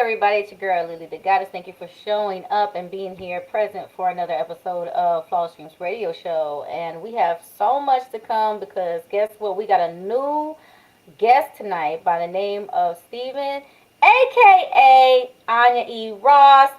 everybody? It's your girl, Lily the Goddess. Thank you for showing up and being here present for another episode of Flawless Dreams Radio Show. And we have so much to come because guess what? We got a new guest tonight by the name of Steven, aka Anniya E. Ross.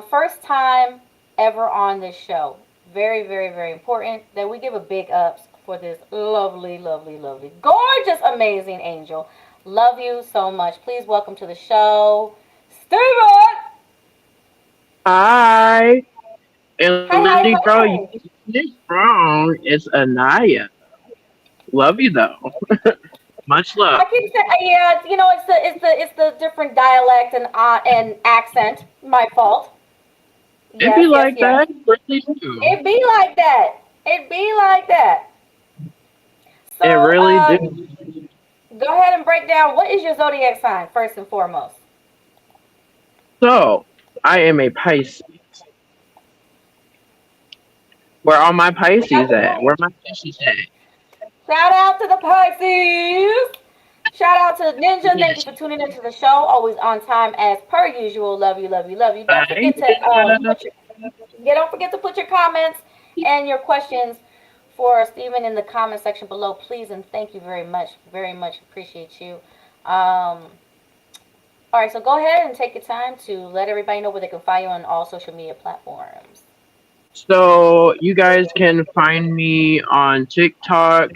First time ever on this show. Very, very, very important that we give a big ups for this lovely, lovely, lovely, gorgeous, amazing angel. Love you so much. Please welcome to the show, Steven. Hi, and Hi, Lindy, hi, girl, you hi. it's wrong. It's Anaya. Love you though. Much love. I keep saying, yeah, it's the different dialect and accent. My fault. It Yes, be yes, like yes. that. Really do. It be like that. It be like that. It So, really do. go ahead and break down what is your zodiac sign first and foremost. So, I am a Pisces. Where all my We got Pisces the at? Where my Pisces at? shout out to the Pisces. Shout out to Ninja. Thank you Yes. for tuning into the show. Always on time as per usual. Love you, love you, love you. Don't Thank forget to you. don't forget to put your comments and your questions for Stephen in the comment section below, please, and thank you very much. Very much appreciate you. All right, so go ahead and take your time to let everybody know where they can find you on all social media platforms. So, you guys can find me on TikTok,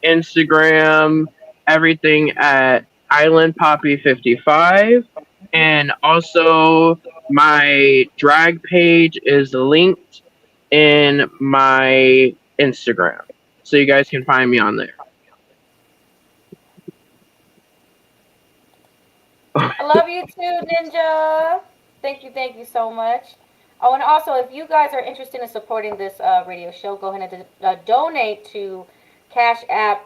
Instagram, everything at Island Poppy 55. And also, my drag page is linked in my Instagram. So you guys can find me on there. I love you too, Ninja. Thank you so much. Oh, and also, if you guys are interested in supporting this radio show, go ahead and donate to Cash App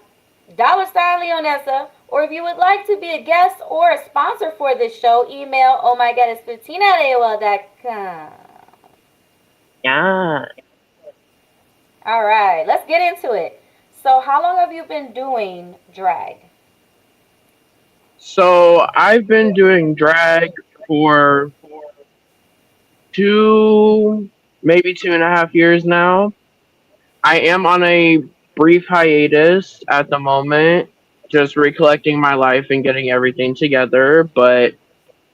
$Leonessa. Or if you would like to be a guest or a sponsor for this show, email oh my god it's 15 at AOL.com. Yeah. All right, let's get into it. So, how long have you been doing drag? So I've been doing drag for two, maybe 2.5 years now. I am on a brief hiatus at the moment, just recollecting my life and getting everything together. But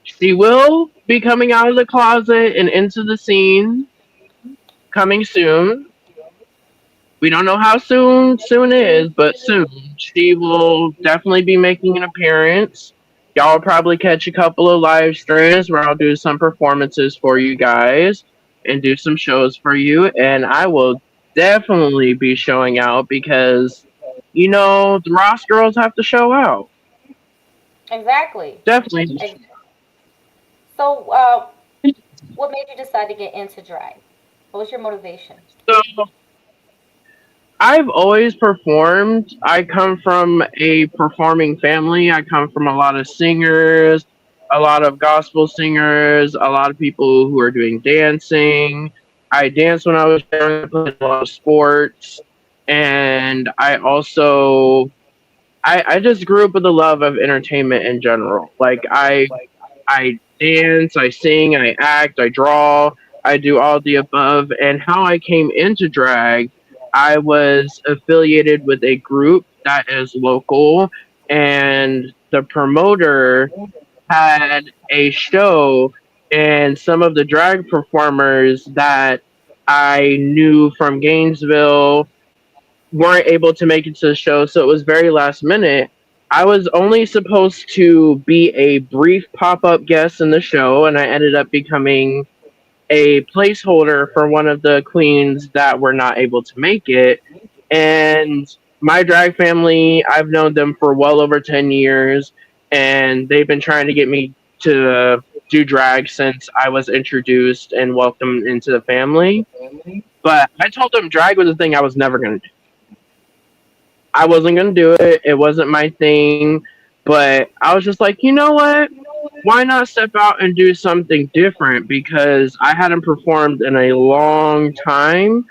she will be coming out of the closet and into the scene coming soon. We don't know how soon is, but soon. She will definitely be making an appearance. Y'all will probably catch a couple of live streams where I'll do some performances for you guys and do some shows for you. And I will definitely be showing out because, the Ross girls have to show out. Exactly. Definitely. Ex- So, what made you decide to get into drag? What was your motivation? So I've always performed. I come from a performing family. I come from a lot of singers, a lot of gospel singers, a lot of people who are doing dancing. I danced when I was young, I played a lot of sports, and I just grew up with the love of entertainment in general. Like I dance, I sing, I act, I draw, I do all the above. And how I came into drag, I was affiliated with a group that is local, and the promoter had a show, and some of the drag performers that I knew from Gainesville weren't able to make it to the show, so it was very last minute. I was only supposed to be a brief pop up guest in the show, and I ended up becoming a placeholder for one of the queens that were not able to make it. And my drag family, I've known them for well over 10 years, and they've been trying to get me to do drag since I was introduced and welcomed into the family. But I told them drag was a thing I was never going to do. I wasn't gonna do it. It wasn't my thing. But I was just like, you know what? Why not step out and do something different? Because I hadn't performed in a long time,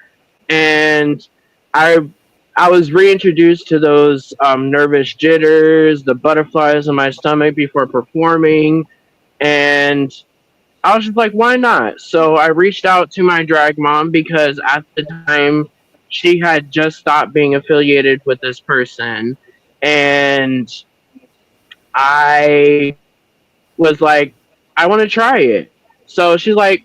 and I I was reintroduced to those nervous jitters, the butterflies in my stomach before performing, And I was just like, why not? So I reached out to my drag mom because at the time she had just stopped being affiliated with this person. And I was like, I want to try it. So she's like,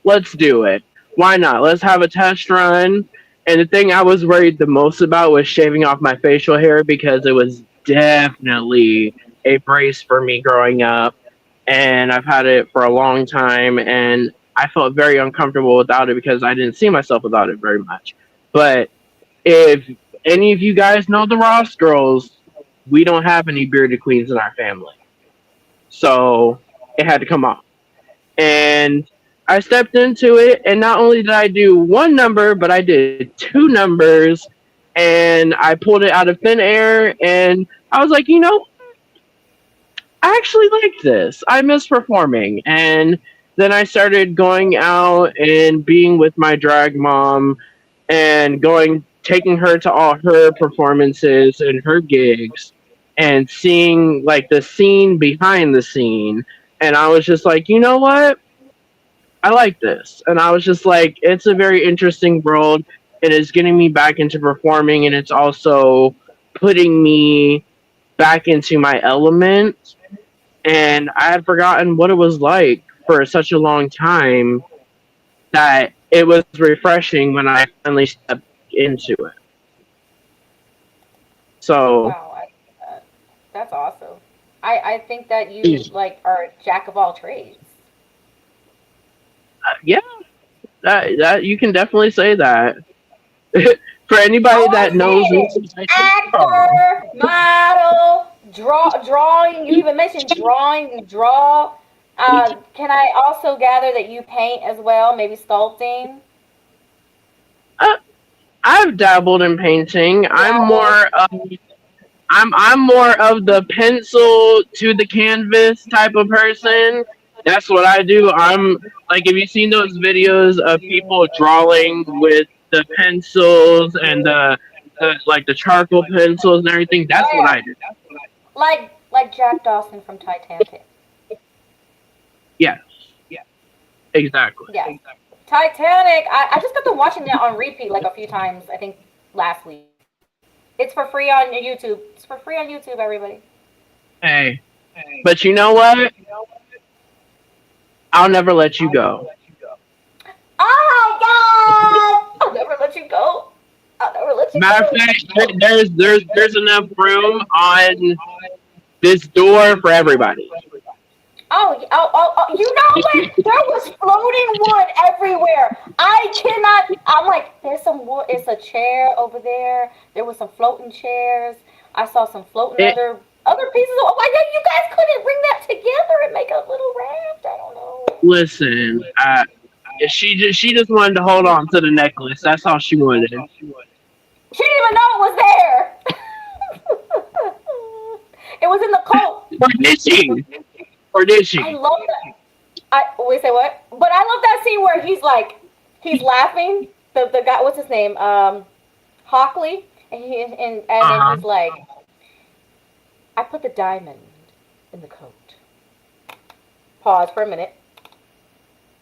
let's do it. Why not? Let's have a test run. And the thing I was worried the most about was shaving off my facial hair because it was definitely a brace for me growing up. And I've had it for a long time. And I felt very uncomfortable without it because I didn't see myself without it very much. But if any of you guys know the Ross girls, we don't have any bearded queens in our family. So it had to come off. And I stepped into it, and not only did I do one number, but I did two numbers, and I pulled it out of thin air, and I was like, I actually like this. I miss performing. And then I started going out and being with my drag mom and taking her to all her performances and her gigs and seeing like the scene behind the scene. And I was just like, you know what? I like this. And I was just like, it's a very interesting world. It is getting me back into performing, and it's also putting me back into my element. And I had forgotten what it was like for such a long time that it was refreshing when I finally stepped into it. So, Wow, that's awesome. I think that you like are a jack of all trades. yeah, that you can definitely say that. For Oh, anybody that knows me, I see it. Actor, model, drawing. You even mentioned drawing. You draw. Can I also gather that you paint as well? Maybe sculpting. uh, I've dabbled in painting. Dabble. I'm more of the pencil to the canvas type of person. That's what I do. I'm like, have you seen those videos of people drawing with the pencils and the like the charcoal pencils and everything? Oh That's what yeah, I do. like Jack Dawson from Titanic. Yeah, exactly. Yes. Titanic. I just got to watching that on repeat like a few times. I think last week. It's for free on YouTube. It's for free on YouTube, everybody. Hey, but you know what? I'll never let you go. Oh God! I'll never let you go. I'll never let you Matter of go. fact, there's enough room on this door for everybody. You know what? There was floating wood everywhere. I cannot. I'm like, there's some wood. It's a chair over there. There was some floating chairs. I saw some floating It, other pieces. Why you guys couldn't bring that together and make a little raft? I don't know. listen, she just wanted to hold on to the necklace. That's all she wanted. She didn't even know it was there. It was in the coat. Or did she? Or did I she? love that. I we say what? But I love that scene where he's laughing. The guy, what's his name? Hockley, and then Uh he's like, I put the diamond in the coat. Pause for a minute,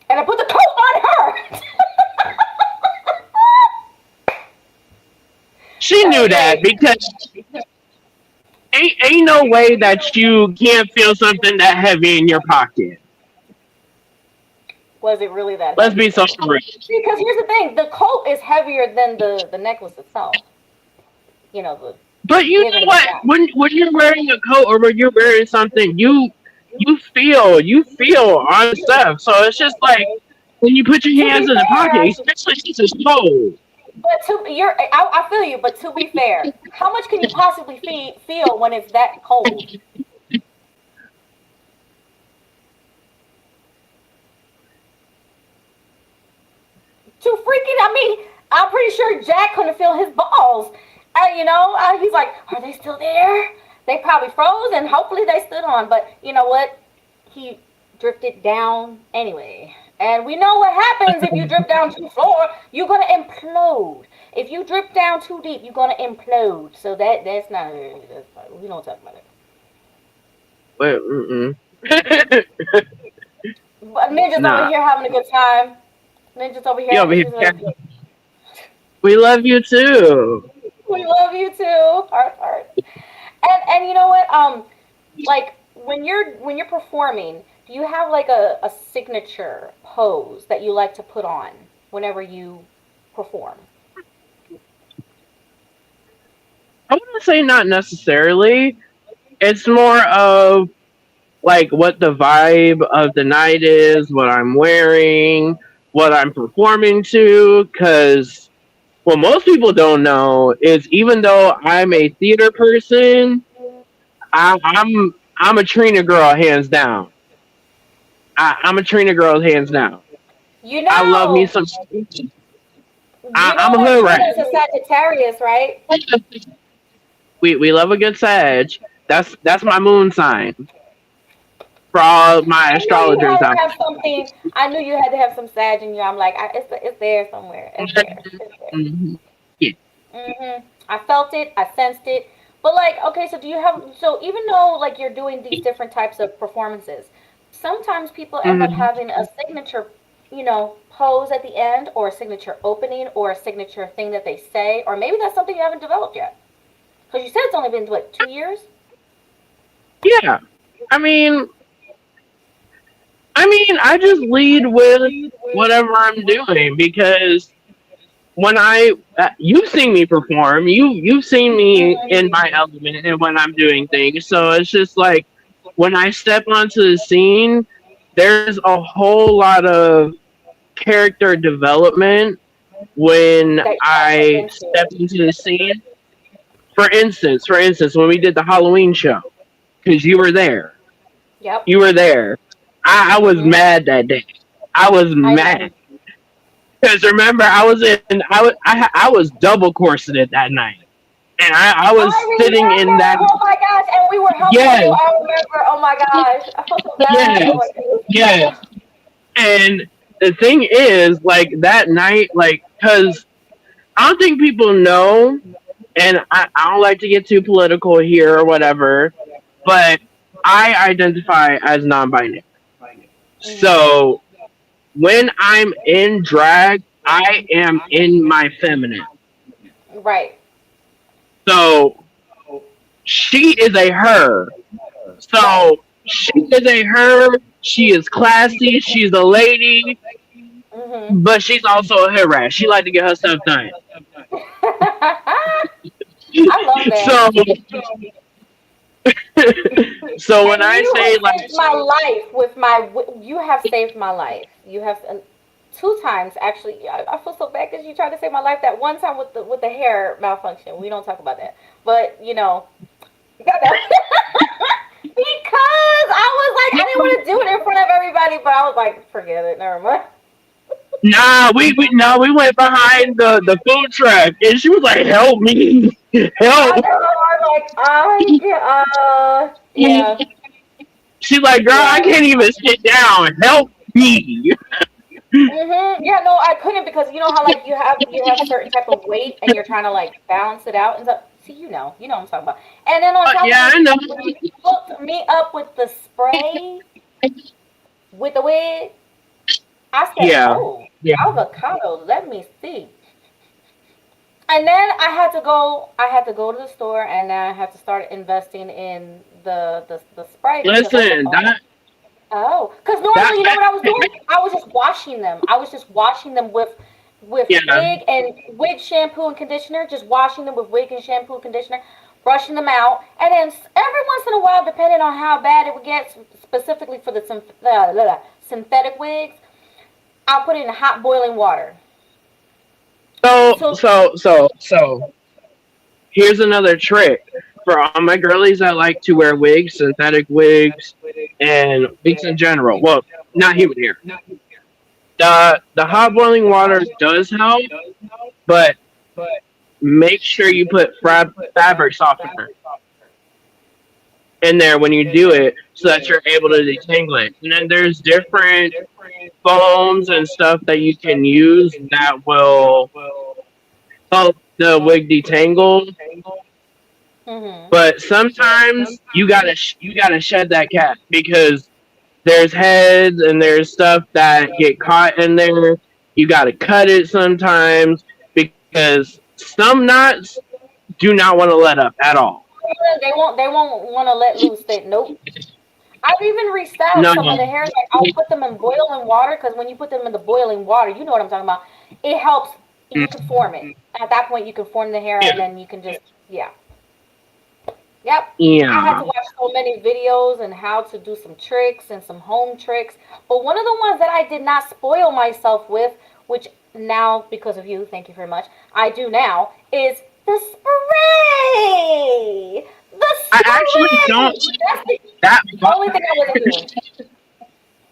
and I put the coat on her. She That knew was that great. because ain't no way that you can't feel something that heavy in your pocket. Was it really that Let's heavy be so though? real. Because here's the thing: the coat is heavier than the necklace itself. You know, the But you know given the what? fact. When you're wearing a coat or when you're wearing something, you feel on stuff. So it's just like when you put your To hands be in the pocket, fair, especially since it's cold. but I feel you. But to be fair, how much can you possibly feel when it's that cold? Too freaking. I mean, I'm pretty sure Jack couldn't feel his balls. He's like, are they still there? They probably froze, and hopefully they stood on. But you know what? He drifted down anyway. And we know what happens if you drip down to the floor. You're gonna implode. If you drip down too deep, you're gonna implode. So that's not. We don't talk about it. But mm-mm. But Ninja's over Nah, here having a good time. Ninja's over you over here. here. She's like, We love you too. we love you too. Heart, heart. And you know what? Like when you're performing, do you have like a signature pose that you like to put on whenever you perform? I wouldn't say not necessarily. It's more of like what the vibe of the night is, what I'm wearing, what I'm performing to. Because what most people don't know is even though I'm a theater person, I'm a Trina girl hands down. I'm a Trina girl hands down. You I love me know, some. you I'm know a that hood rat. Trina's a Sagittarius, right? We love a good Sag. That's my moon sign for all my I knew you astrologers had to out have something. I knew you had to have some Sag in you. I'm like, it's there somewhere. It's there. there. It's there. Mhm. Yeah. I felt it. I sensed it. But like, okay, so do you have? So even though like you're doing these different types of performances, sometimes people end up Mhm. having a signature, pose at the end, or a signature opening, or a signature thing that they say, or maybe that's something you haven't developed yet. Because you said it's only been what 2 years? Yeah. I mean, I just lead with whatever I'm doing because when you've seen me perform, you've seen me in Mhm. my element and when I'm doing things. So it's just like when I step onto the scene, there's a whole lot of character development when That you have to put I into step it. into the scene. For instance, when we did the Halloween show, because Yep. you were there. I was Mhm. mad that day. I was I know. mad because remember I was double corseted that night, and I was I sitting in remember. that. Oh my gosh, and we were helping you. Yes, I remember. Oh my gosh, I felt so bad. Oh my yes, yes. goodness. And the thing is, like that night, like because I don't think people know, and I don't like to get too political here or whatever, but I identify as non-binary. Mhm. So when I'm in drag, I am in my feminine. Right. So she is a her. Right. So she is a her. She is classy. She's a lady, Mhm. but she's also a harass. She like to get her stuff done. I love that. So so when And I you have say like saved my life with my. You have saved my life. You have two times actually. I feel so bad because you tried to save my life that one time with the hair malfunction. We don't talk about that, but you got that. Because I was like, I didn't want to do it in front of everybody, but I was like, forget it, never mind. nah, we went behind the food truck, and she was like, "Help me, I help." know. I was like, yeah, She's like, "Girl, I yeah. can't even sit down. Help me." Yeah, no, I couldn't because you know how like you have certain type of weight and you're trying to like balance it out and stuff. See, you know what I'm talking about. And then on top of Yeah, it, I know. when you hooked me up with the spray with the wig, I said, Yeah, "Oh, yeah. avocado. Let me see." And then I had to go to the store and then I had to start investing in the spray because I was like, Listen, because that normally you know what I was doing? I was just washing them. I was just washing them with yeah. wig shampoo and conditioner, just washing them with wig and shampoo and conditioner, brushing them out, and then every once in a while, depending on how bad it would get, specifically for the synthetic wigs, I'll put it in hot boiling water. So So here's another trick for all my girlies that like to wear wigs, synthetic wigs, and wigs in general. Well, not human hair. The hot boiling water does help, but make sure you put fabric softener in there when you do it so that you're able to detangle it. And then there's different foams and stuff that you can use that will help the wig detangle. mhm. But sometimes you gotta shed that cap because There's heads and there's stuff that get caught in there. You got to cut it sometimes because some knots do not want to let up at all. They won't want to let loose. They nope. I've even No, restyled some of the hairs. Like I'll put them in boiling water because when you put them in the boiling water, you know what I'm talking about. It helps. You can form it. At that point, you can form the hair, and then you can just yeah. Yep. I had yeah. to watch so many videos and how to do some tricks and some home tricks. But one of the ones that I did not spoil myself with, which now because of you, thank you very much, I do now, is the spray. The I actually don't. spray. That's the That only thing I wasn't doing.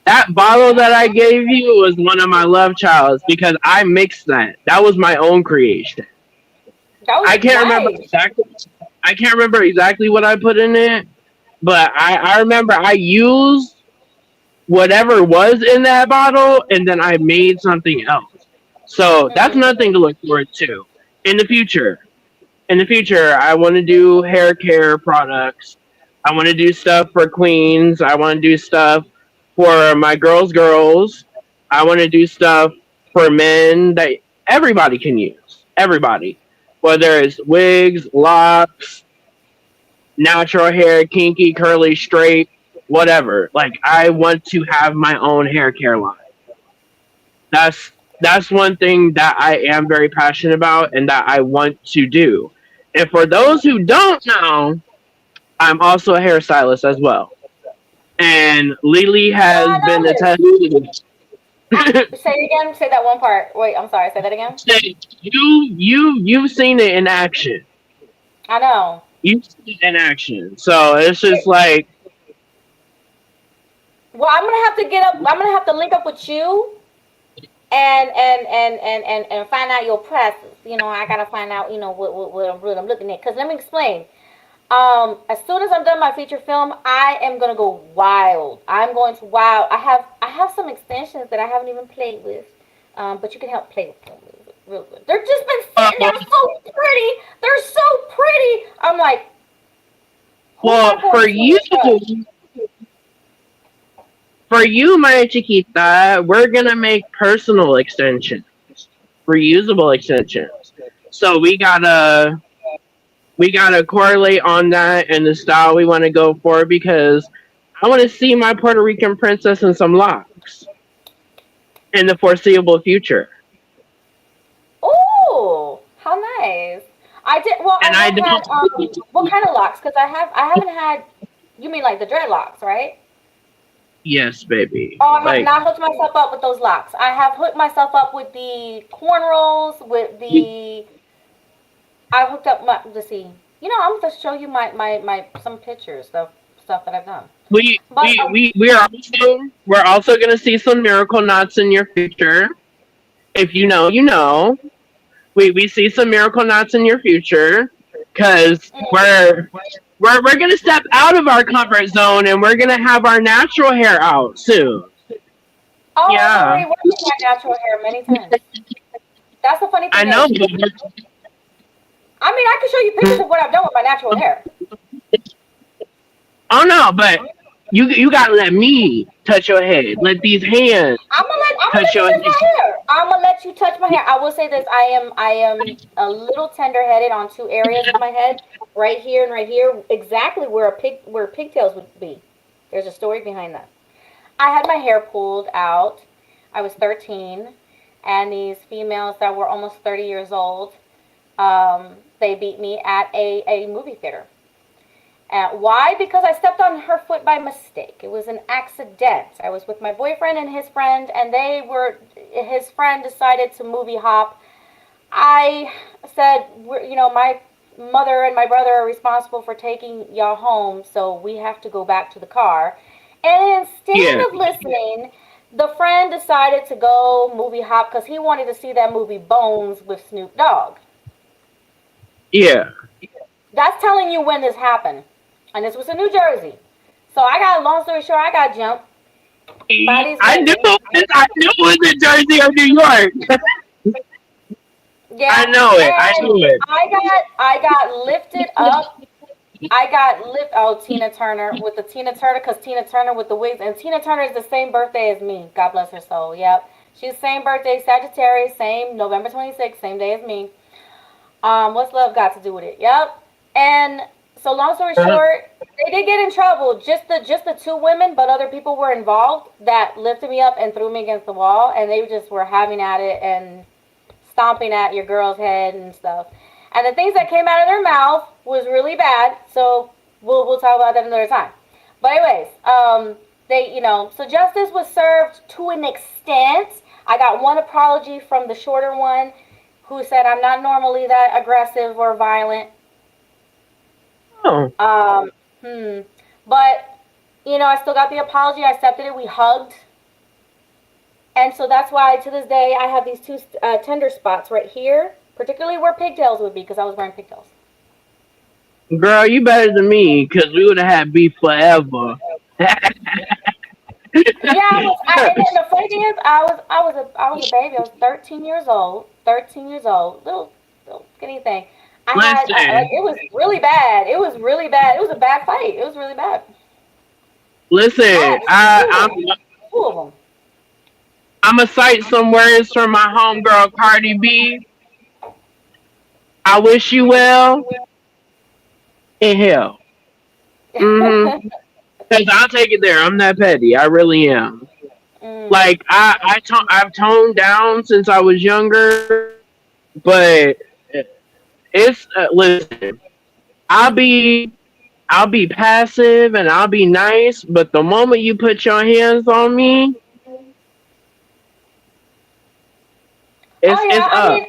that bottle that I gave you was one of my love childs because I mixed that. That was my own creation. That was I can't remember nice. exactly. I can't remember exactly what I put in it, but I remember I used whatever was in that bottle and then I made something else. So that's Mm-hmm. nothing to look forward to in the future. In the future, I want to do hair care products. I want to do stuff for queens. I want to do stuff for my girls. I want to do stuff for men that everybody can use. Everybody. Whether it's wigs, locks, natural hair, kinky, curly, straight, whatever. Like I want to have my own hair care line. That's one thing that I am very passionate about and that I want to do. And for those who don't know, I'm also a hairstylist as well. And Lily Yeah, has I been noticed. attested. Say it again. Say that one part. Wait, I'm sorry. Say that again. You've seen it in action. I know. You've seen it in action. So it's just like, Well, I'm gonna have to get up. I'm gonna have to link up with you and find out your process. I gotta find out. What I'm looking at. Cause let me explain. As soon as I'm done my feature film, I am gonna go wild. I'm going to wild. I have some extensions that I haven't even played with. But you can help play with them real good. They're just been sitting there uh, so pretty. They're so pretty. I'm like, who am I well, going to trust? for you, my chiquita, we're gonna make personal extensions, reusable extensions. So we gotta correlate on that and the style we want to go for because I want to see my Puerto Rican princess in some locks in the foreseeable future. Oh, how nice. I did. Well, I And I have had don't. what kind of locks? Because I haven't had. You mean like the dreadlocks, right? Yes, baby. Oh, I have Like not hooked myself up with those locks. I have hooked myself up with the cornrows, with the. I hooked up my. Let's see. I'm gonna show you my some pictures of stuff that I've done. we But we we we are also we're also gonna see some miracle knots in your future. If you know, you know. We see some miracle knots in your future because we're gonna step out of our comfort zone and we're gonna have our natural hair out soon. oh, I've Yeah, already worked with my natural hair many times. That's the funny I thing know. is, I mean, I can show you pictures of what I've done with my natural hair. Oh no, but you gotta let me touch your head. Let these hands touch I'm gonna let you your touch head. my hair. I'm gonna let you touch my hair. I will say this: I am a little tender headed on two areas of my head, right here and right here, exactly where pigtails would be. There's a story behind that. I had my hair pulled out. I was 13, and these females that were almost 30 years old, they beat me at a movie theater. Why? Because I stepped on her foot by mistake. It was an accident. I was with my boyfriend and his friend, and his friend decided to movie hop. I said, my mother and my brother are responsible for taking y'all home, so we have to go back to the car. And instead Yeah, of listening, the friend decided to go movie hop because he wanted to see that movie Bones with Snoop Dogg. yeah. That's telling you when this happened. And this was in New Jersey. So long story short, I got jumped by these I knew women. it. I knew it was in Jersey or New York. I Yeah, know it. I and knew it. I got lifted up I got lip. Oh, Tina Turner with the Tina Turner, because Tina Turner with the wigs, and Tina Turner is the same birthday as me. God bless her soul. Yep, she's the same birthday, Sagittarius, same November 26th, same day as me. What's love got to do with it? Yep. And so, long story short, they did get in trouble. Just the two women, but other people were involved that lifted me up and threw me against the wall, and they just were having at it and stomping at your girl's head and stuff. And the things that came out of their mouth was really bad. So we'll talk about that another time. But anyways, they so justice was served to an extent. I got one apology from the shorter one, who said I'm not normally that aggressive or violent. Oh, Um, hmm. But I still got the apology. I accepted it. We hugged. And so that's why to this day I have these two tender spots right here, particularly where pigtails would be, because I was wearing pigtails. girl, you better than me, because we would have had beef forever. Yeah, and then the funny thing is, I was a baby. I was 13 years old. 13 years old, little skinny thing. I had like Listen, it was really bad. It was really bad. It was a bad fight. It was really bad. I listen. had two of them. I'm gonna cite some words from my homegirl Cardi B. I wish you well in hell. Mm-hmm. Cause I'll take it there. I'm that petty. I really am. Mm. Like I've toned down since I was younger, but it's listen. I'll be I'll be passive and I'll be nice, but the moment you put your hands on me, Oh it's yeah, I up. mean,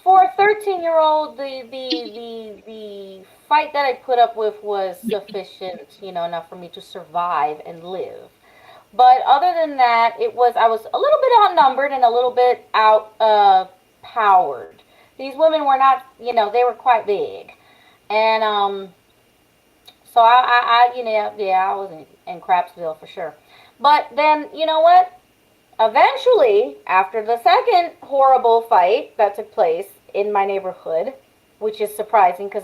for a 13-year-old, the fight that I put up with was sufficient, enough for me to survive and live. But other than that, I was a little bit outnumbered and a little bit out powered. These women were not, they were quite big, and so yeah, I was in Crapsville for sure. But then, you know what? Eventually, after the second horrible fight that took place in my neighborhood, which is surprising because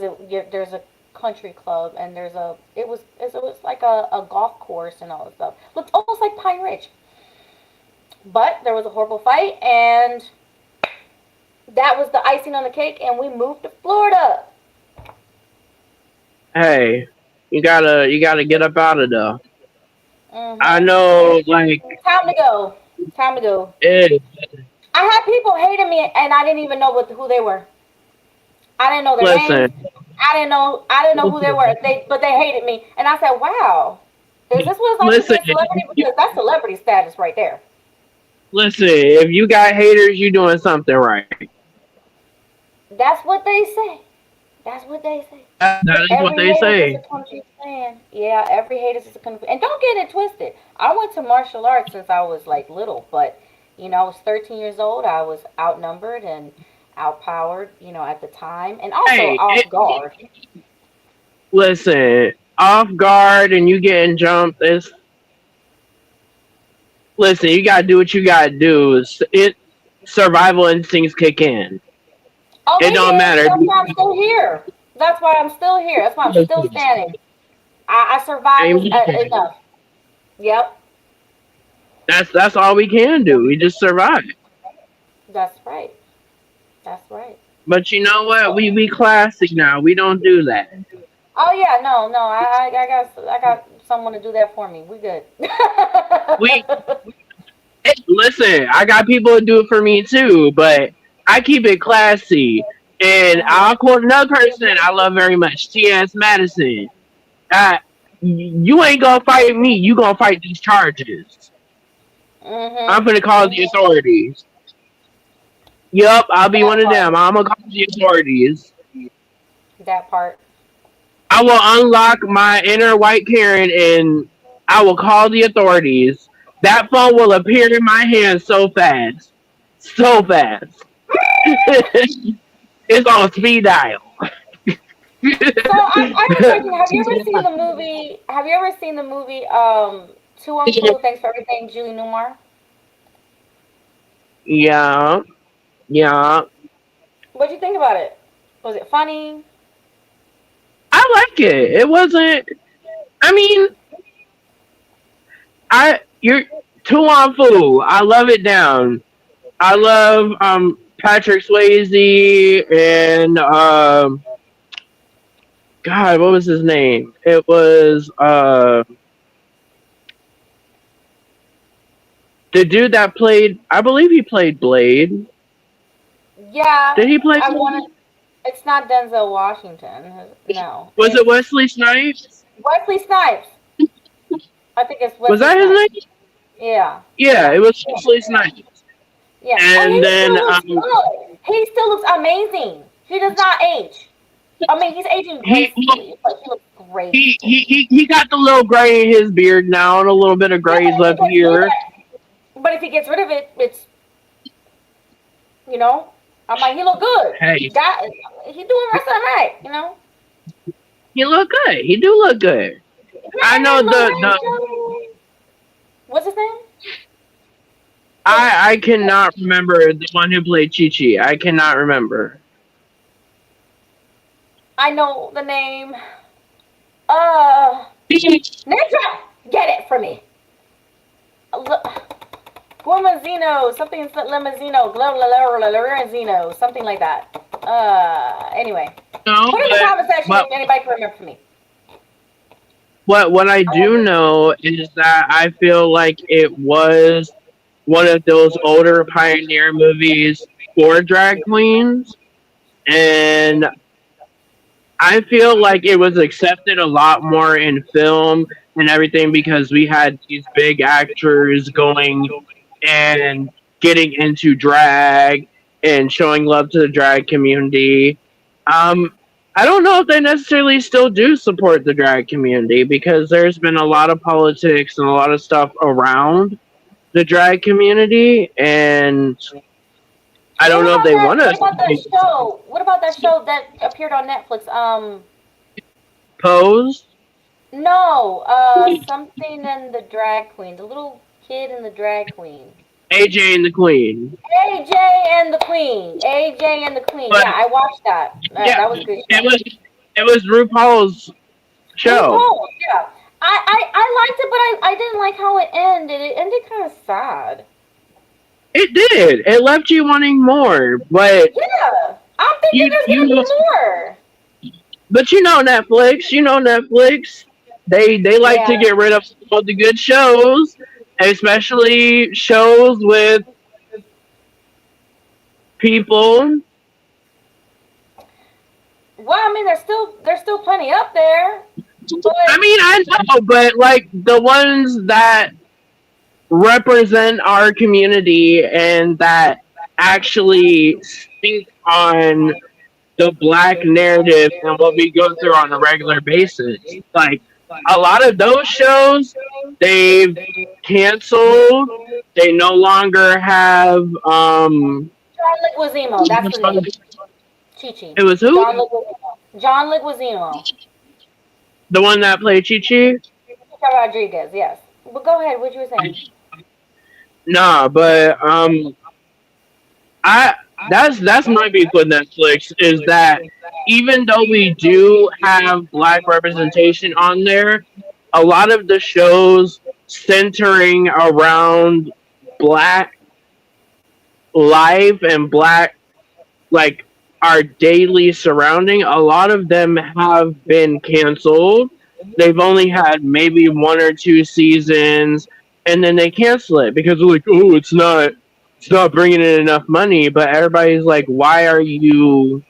there's a country club and it was like a golf course and all this stuff. Looked almost like Pine Ridge. But there was a horrible fight, and that was the icing on the cake, and we moved to Florida. Hey, you gotta get up out of there. I It's know, like time to go. Time to go. it. I had people hating me, and I didn't even know who they were. I didn't know their names. Listen, I didn't know who they were. But they hated me, and I said, "Wow, is this what it's like to be listen, a celebrity? Because that's celebrity status right there." listen. If you got haters, you doing something right. That's what they say. That's what they say. That is what Every they hater is a say. country fan. Yeah, every hater is a country. And don't get it twisted. I went to martial arts since I was like little, but I was 13 years old. I was outnumbered and outpowered, at the time, and also Hey, off guard. listen. Off guard and you getting jumped. Is listen. You gotta do what you gotta do. It survival instincts kick in. Oh, It they don't did. matter. That's why I'm still here. That's why I'm still here. That's why I'm still Listen, standing. I survived amen. enough. Yep, That's all we can do. We just survive. that's right. That's right. But you know what? We classic now. We don't do that. Oh yeah, no, no. I got someone to do that for me. We good. We listen. I got people to do it for me too, but I keep it classy. And Mhm. I'll quote another person I love very much, T.S. Madison. Uh, you ain't gonna fight me. You gonna fight these charges. I'm Mhm. gonna call the Mhm. authorities. Yup, I'll be That one of part. them. I'm gonna call the authorities. That part. I will unlock my inner white Karen and I will call the authorities. That phone will appear in my hand so fast. So fast. It's on speed dial. So I have a question. Have you ever seen the movie? Have you ever seen the movie? Too Uncool. Thanks for everything, Julie Newmar. Yeah, yeah. What'd you think about it? Was it funny? I liked like it. It wasn't. I mean, you're too on fool. I love it down. I love Patrick Swayze and God, what was his name? It was the dude that played. I believe he played Blade. Yeah, Did he play I want Blade? to. It's not Denzel Washington. No, Was it it's Wesley Snipes? Wesley Snipes. I think it's Was Wesley that his Snipes. name? Yeah, Yeah, yeah, it was Wesley Snipes. yeah. And And he then still looks good. He still looks amazing. He does not age. I mean, he's aging he gracefully. Like he looks graceful. he got the little gray in his beard now and a little bit of Yeah, grays left here. but if he gets rid of it, it's you know. I'm like, he look good. Hey, God, he doing something right. You know. he look good. He do look good. I And know then the Lorenzo, what's his name? I cannot remember the one who played Chi Chi. I cannot remember. I know the name. Uh, Ninja, get it for me. Guamazino, something Limazino, Lorenzino, something like that. Anyway, No, put in the comment section if but anybody can remember for me. what I do know is that I feel like it was one of those older pioneer movies for drag queens, and I feel like it was accepted a lot more in film and everything because we had these big actors going and getting into drag and showing love to the drag community. Um, I don't know if they necessarily still do support the drag community because there's been a lot of politics and a lot of stuff around the drag community, and I don't know if they want What to about that show? What about that show that appeared on Netflix? pose. No, something in the drag queen. The little kid in the drag queen. AJ and the Queen. AJ and the Queen. AJ and the Queen. But Yeah, I watched that. yeah, That was a good it show. was RuPaul's show. RuPaul. Yeah. I liked it, but I didn't like how it ended. It ended kind of sad. It did. It left you wanting more, but Yeah. I'm thinking there's gonna be you more. but Netflix. You know Netflix. They like Yeah. to get rid of all the good shows, especially shows with people. Well, I mean, there's still plenty up there, but I mean, I know, but like the ones that represent our community and that actually speak on the black narrative and what we go through on a regular basis. Like a lot of those shows, they've canceled. They no longer have. John Leguizamo. That's the name. Chi-Chi. It was who? John Leguizamo. John Leguizamo. The one that played Chi Chi? Chicha Rodriguez. Yes. But go ahead. What you were saying? Nah, but I that's my beef with Netflix is that even though we do have black representation on there, a lot of the shows centering around black life and black like our daily surrounding, a lot of them have been canceled. They've only had maybe one or two seasons and then they cancel it because they're like, oh, it's not bringing in enough money. But everybody's like, why are you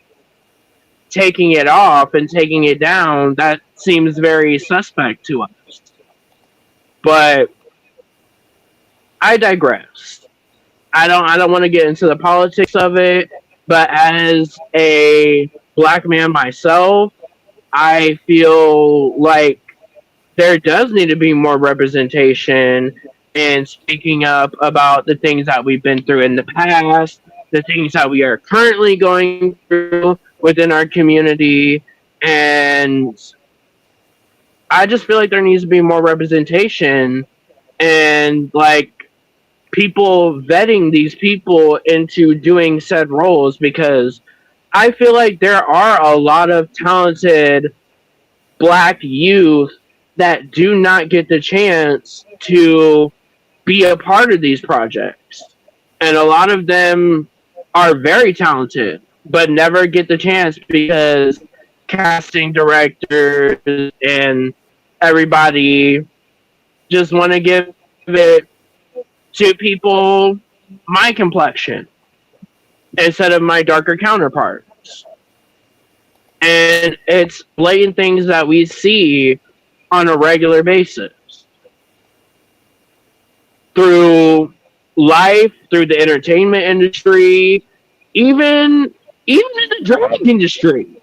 taking it off and taking it down? That seems very suspect to us. But I digress. I don't want to get into the politics of it, but as a black man myself, I feel like there does need to be more representation and speaking up about the things that we've been through in the past, the things that we are currently going through within our community. And I just feel like there needs to be more representation and like people vetting these people into doing said roles because I feel like there are a lot of talented black youth that do not get the chance to be a part of these projects. And a lot of them are very talented, but never get the chance because casting directors and everybody just want to give it to people my complexion instead of my darker counterparts. And it's blatant things that we see on a regular basis through life, through the entertainment industry, even even in the drag industry.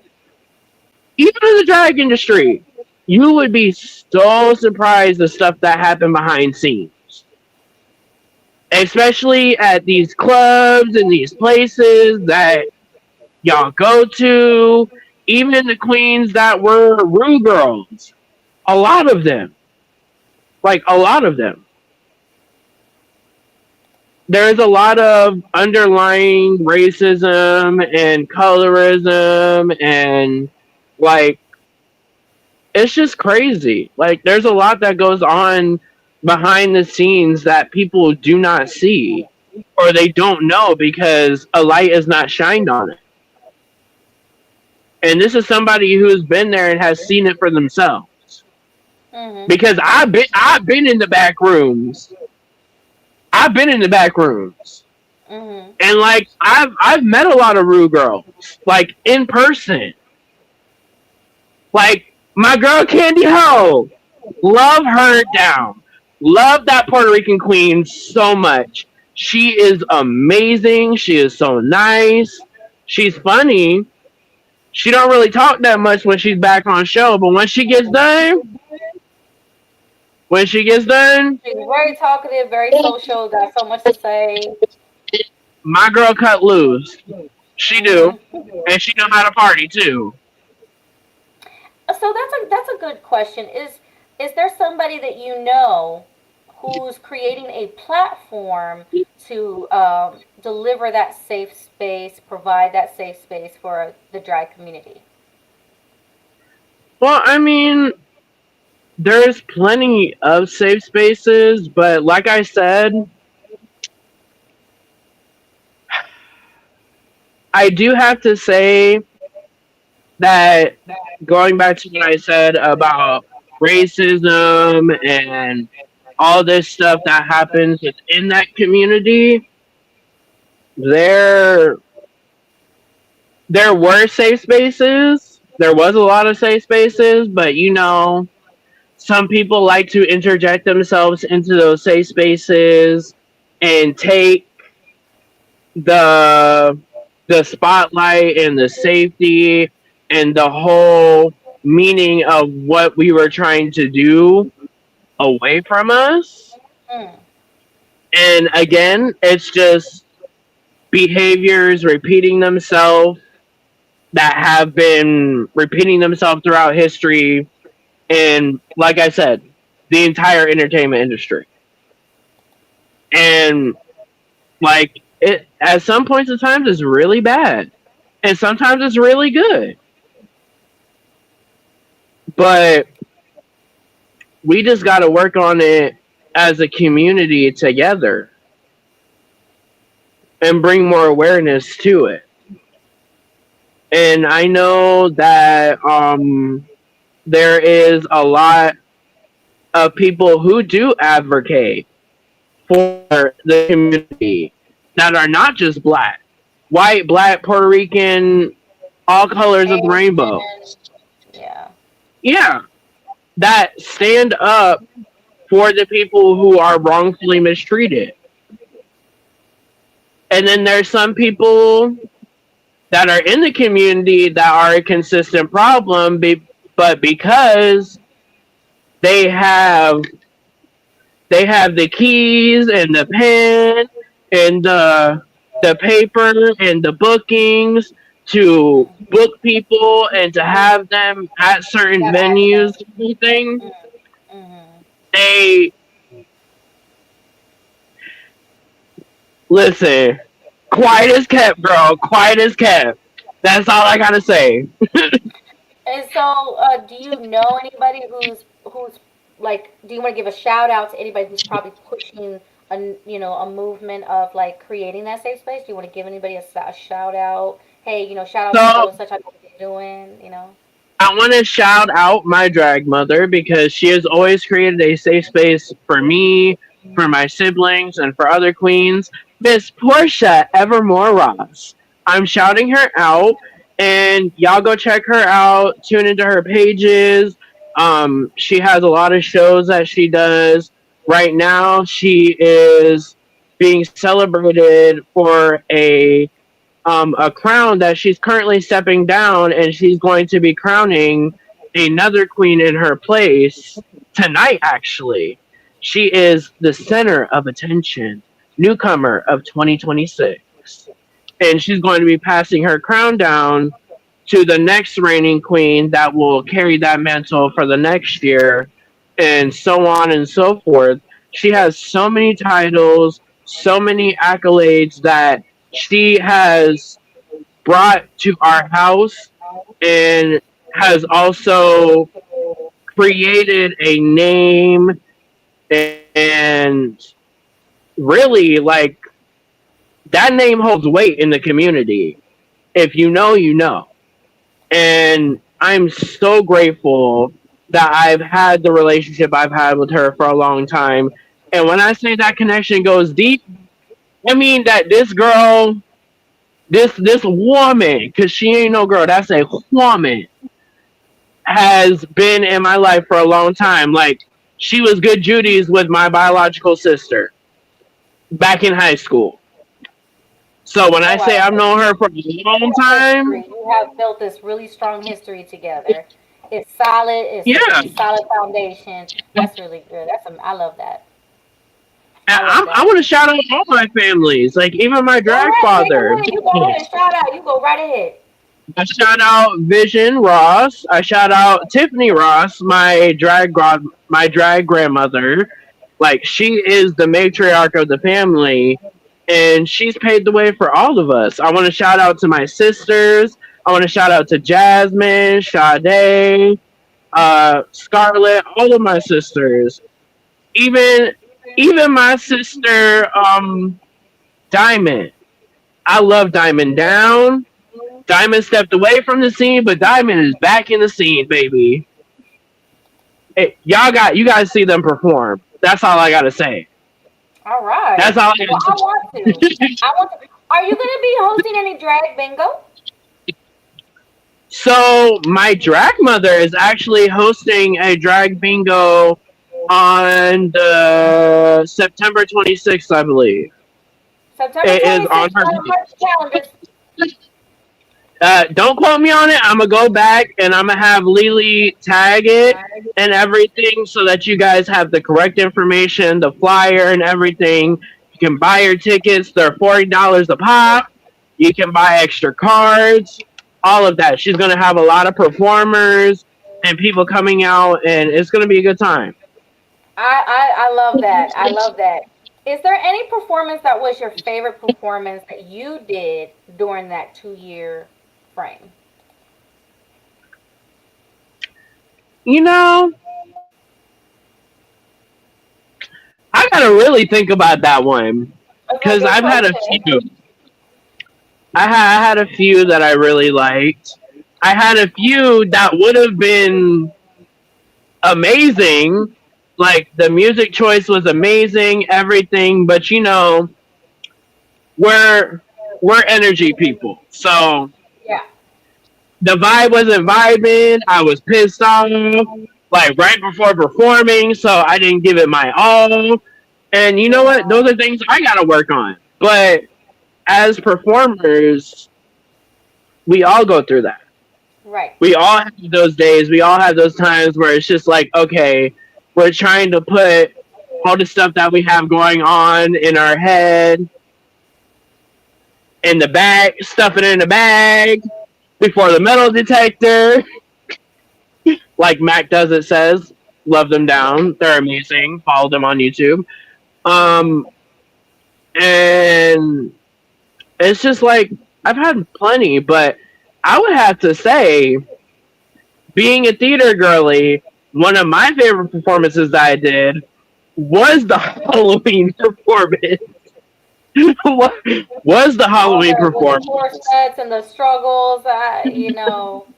Even in the drag industry, you would be so surprised the stuff that happened behind scenes, especially at these clubs and these places that y'all go to. Even the queens that were Rue girls, a lot of them, like a lot of them, there's a lot of underlying racism and colorism and like it's just crazy. Like there's a lot that goes on behind the scenes that people do not see or they don't know because a light is not shined on it. And this is somebody who's been there and has seen it for themselves. Mhm. Because I've been in the back rooms. I've been in the back rooms. Mhm. And like I've met a lot of Rue girls, like in person. Like my girl Candy Ho, love her down. Love that Puerto Rican queen so much. She is amazing. She is so nice. She's funny. She don't really talk that much when she's back on show, but when she gets done, She's very talkative, very social, got so much to say. my girl cut loose. She do, Mhm. and she know how to party too. So that's a good question. Is there somebody that you know who's creating a platform to deliver that safe space, provide that safe space for the drag community? Well, I mean, there's plenty of safe spaces, but like I said, I do have to say that going back to what I said about racism and all this stuff that happens within that community, there there were safe spaces. There was a lot of safe spaces, but some people like to interject themselves into those safe spaces and take the the spotlight and the safety and the whole meaning of what we were trying to do away from us. Mm. And again, it's just behaviors repeating themselves that have been repeating themselves throughout history and like I said, the entire entertainment industry. And like it at some points in times it's really bad. And sometimes it's really good. But we just gotta work on it as a community together and bring more awareness to it. And I know that there is a lot of people who do advocate for the community that are not just black, white, black, Puerto Rican, all colors of the rainbow. Asian. Yeah. Yeah, that stand up for the people who are wrongfully mistreated. And then there's some people that are in the community that are a consistent problem, but because they have they have the keys and the pen and the paper and the bookings to book people and to have them at certain Got access. venues and everything. Mm-hmm. They listen. Quiet as kept, girl. Quiet as kept. That's all I gotta say. And so, do you know anybody who's like? Do you want to give a shout out to anybody who's probably pushing a movement of like creating that safe space? Do you want to give anybody a shout out? Hey, shout out to so So and such. I know what they're doing. I want to shout out my drag mother because she has always created a safe space for me, for my siblings, and for other queens. Miss Portia Evermore Ross. I'm shouting her out, and y'all go check her out. Tune into her pages. She has a lot of shows that she does. Right now, she is being celebrated for a crown that she's currently stepping down, and she's going to be crowning another queen in her place tonight, actually. She is the center of attention, newcomer of 2026. And she's going to be passing her crown down to the next reigning queen that will carry that mantle for the next year, and so on and so forth. She has so many titles, so many accolades that she has brought to our house, and has also created a name, and really, like, that name holds weight in the community. If you know, you know. And I'm so grateful that I've had the relationship I've had with her for a long time. And when I say that connection goes deep, I mean that this girl, this woman, because she ain't no girl, that's a woman, has been in my life for a long time. Like, she was good Judy's with my biological sister back in high school. So when Oh I say wow, I've so known her for a long a history. time, You have built this really strong history together. It's solid. It's yeah, a solid foundation. That's really good. I love that. I love I that. want to shout out all my families, like even my Go drag ahead, take it father. away. You go ahead and shout out. You go right ahead. I shout out Vision Ross. I shout out Tiffany Ross, my drag grandmother. Like, she is the matriarch of the family, and she's paved the way for all of us. I want to shout out to my sisters. I want to shout out to Jasmine, Sade, Scarlett, all of my sisters. Even even my sister, Diamond. I love Diamond down. Diamond stepped away from the scene, but Diamond is back in the scene, baby. Hey, you guys see them perform. That's all I gotta say. All That's right. all. Well, I want to. I want to. Are you going to be hosting any drag bingo? So my drag mother is actually hosting a drag bingo on the September 26th, I believe. September It is on 26th. her. Y'all mark your calendars. Don't quote me on it. I'm gonna go back and I'm gonna have Lily tag it and everything so that you guys have the correct information, the flyer and everything. You can buy your tickets. They're $40 a pop. You can buy extra cards. All of that. She's gonna have a lot of performers and people coming out, and it's gonna be a good time. I love that. I love that. Is there any performance that was your favorite performance that you did during that 2 year frame? You know, I gotta really think about that one That's a because good I've had a question. few. I had a few that I really liked. I had a few that would have been amazing. Like, the music choice was amazing, everything, but we're we're energy people. So Yeah. the vibe wasn't vibing. I was pissed off, like right before performing, so I didn't give it my all. And you know what? Yeah. Those are things I gotta work on. But as performers, we all go through that. Right. We all have those days. We all have those times where it's just like, okay, we're trying to put all the stuff that we have going on in our head in the bag, stuff it in the bag before the metal detector, like Mac does it says. Love them down. They're amazing. Follow them on YouTube. Mhm. Um, and it's just like, I've had plenty, but I would have to say being a theater girly, one of my favorite performances that I did was the Halloween performance. was the All Halloween the with the performance. corsets and the struggles,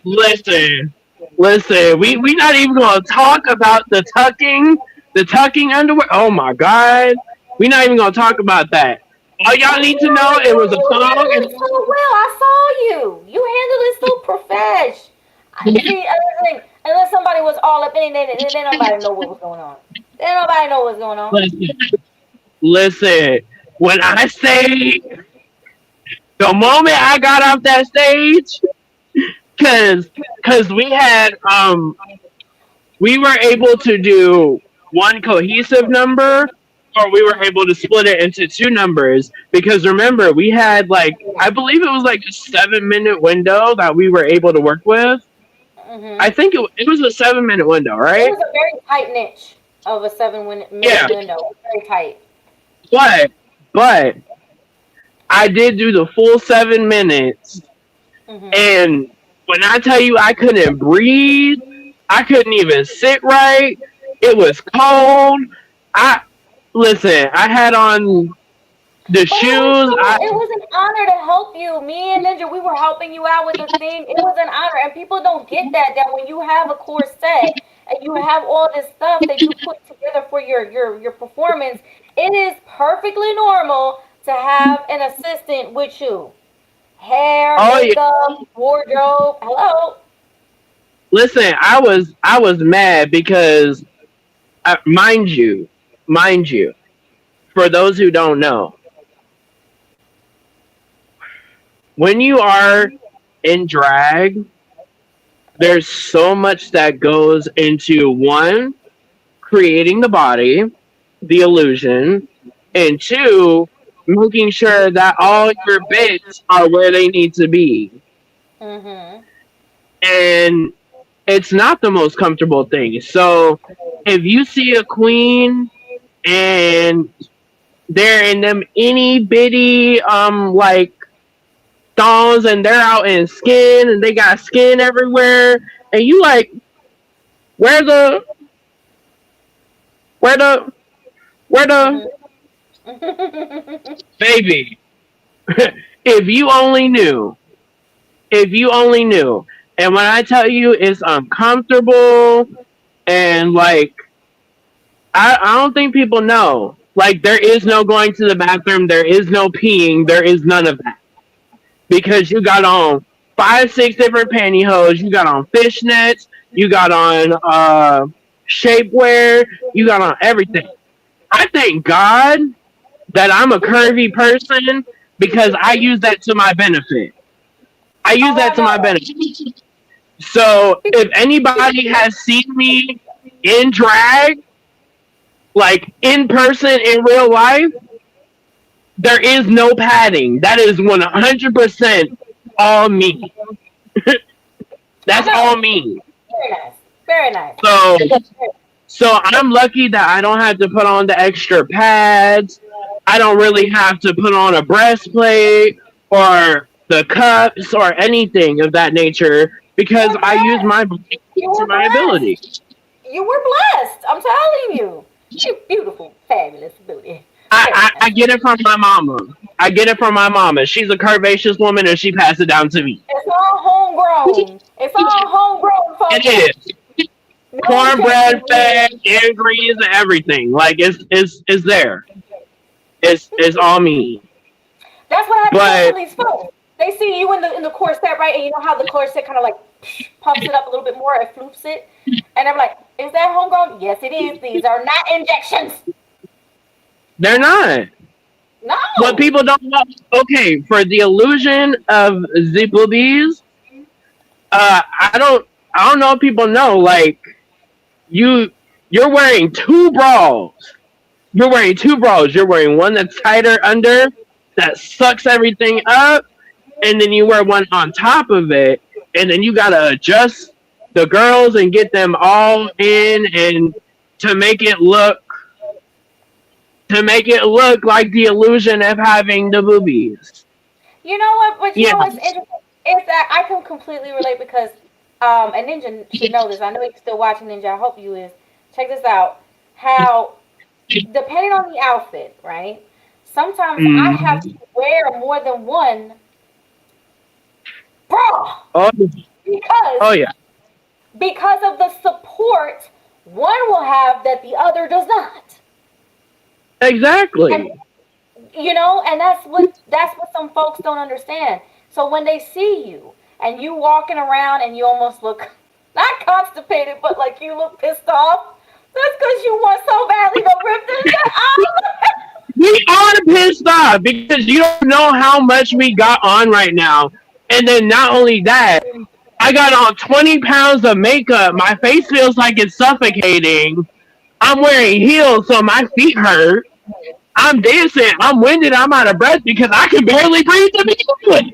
Listen, listen, we not even gonna talk about the tucking underwear. Oh my god, we not even gonna talk about that. All y'all But need to know, it was a you thong. handled it so well. I saw you. You handled it so profesh. See, unless somebody was all up in it, then nobody know what was going on. Then nobody know what's going on. Listen, listen. When I say the moment I got off that stage, cause cause we were able to do one cohesive number, or we were able to split it into two numbers, because remember, we had, like, I believe it was like a 7 minute window that we were able to work with. I Hmm. think it was a 7 minute window, It right? was a very tight niche of a seven-minute Yeah. window. Very tight. But I did do the full 7 minutes, Hmm. and when I tell you I couldn't breathe, I couldn't even sit right. It was cold. I listen. I had on the But it was shoes. so it was an honor to help you. Me and Ninja, we were helping you out with the thing. It was an honor, and people don't get that when you have a core set and you have all this stuff that you put together for your performance, it is perfectly normal to have an assistant with you. Hair, Oh yeah. makeup, wardrobe. Hello. Listen, I was mad because, mind you, for those who don't know, when you are in drag, there's so much that goes into, one, creating the body, the illusion, and two, making sure that all your bits are where they need to be. Mhm. And it's not the most comfortable thing. So if you see a queen and they're in them itty bitty like thongs, and they're out in skin and they got skin everywhere, and you like, where the where the where the Mhm. baby, if you only knew, if you only knew. And when I tell you it's uncomfortable, and like, I don't think people know. Like, there is no going to the bathroom, there is no peeing, there is none of that. Because you got on five, six different pantyhose, you got on fishnets, you got on shapewear, you got on everything. I thank God that I'm a curvy person, because I use that to my benefit. I use Oh, that I to my know. benefit. So if anybody has seen me in drag, like in person in real life, there is no padding. That is 100% all me. I That's all know. me. Very nice. Very nice. So I'm lucky that I don't have to put on the extra pads. I don't really have to put on a breastplate or the cups or anything of that nature, You because were I use my blessed. body You to were my ability. blessed. You were blessed. I'm telling you. You beautiful, fabulous beauty. Very I nice. get it from my mama. I get it from my mama. She's a curvaceous woman, and she passed it down to me. It's all homegrown. It's all homegrown, It folks. is No cornbread, injections fed, needed. and greens, and everything. Like, it's there. It's all me. That's what happens with But these folks. They see you in the corset, right? And you know how the corset kind of like puffs it up a little bit more, it floofs it, and I'm like, "Is that homegrown?" Yes, it is. These are not injections. they're not. What No. people don't know. Okay, for the illusion of the boobies, I don't know if people know. Like, you you're wearing two bras. You're wearing two bras. You're wearing one that's tighter under, that sucks everything up, and then you wear one on top of it, and then you gotta adjust the girls and get them all in, and to make it look like the illusion of having the boobies. You know what? But you Yeah. know what's interesting is that I can completely relate because And Ninja should know this. I know he's still watching, Ninja. I hope you is. Check this out. How, depending on the outfit, right? Sometimes I have to Mm. wear more than one bra Oh, because oh yeah, of the support one will have that the other does not. And exactly. and that's what some folks don't understand. So when they see you and you walking around and you almost look not constipated, but like you look pissed off, that's because you want so badly to rip this shit off. We are pissed off because you don't know how much we got on right now. And then not only that, I got on 20 pounds of makeup. My face feels like it's suffocating. I'm wearing heels, so my feet hurt. I'm dancing. I'm winded. I'm out of breath because I can barely breathe to begin with.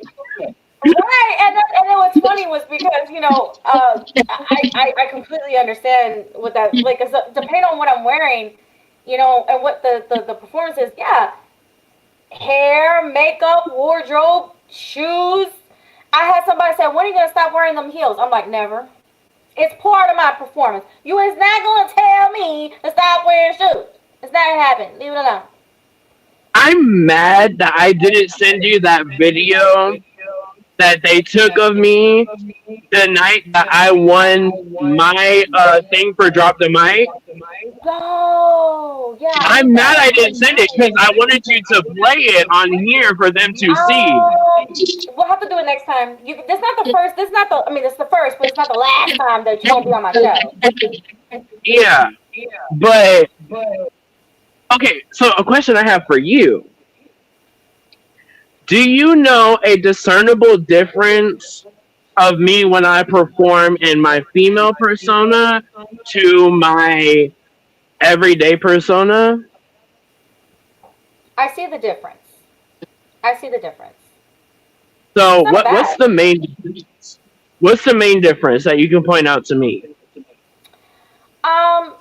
Right, and then what's funny was because I completely understand what that like. 'Cause depending on what I'm wearing, and what the performance is, yeah, hair, makeup, wardrobe, shoes. I had somebody say, "When are you gonna stop wearing them heels?" I'm like, "Never. It's part of my performance. You is not gonna tell me to stop wearing shoes. It's not gonna happen. Leave it alone." I'm mad that I didn't send you that video that they took of me the night that I won my thing for Drop the Mic. Oh, yeah, I need I'm mad that. I didn't send it because I wanted you to play it on here for them to see. We'll have to do it next time. This not the first. This not the. I mean, it's the first, but it's not the last time that you're gonna be on my show. Yeah, but okay, so a question I have for you. Do you know a discernible difference of me when I perform in my female persona to my everyday persona? I see the difference. I see the difference. So It's not what's bad. the main difference? What's the main difference that you can point out to me? Um.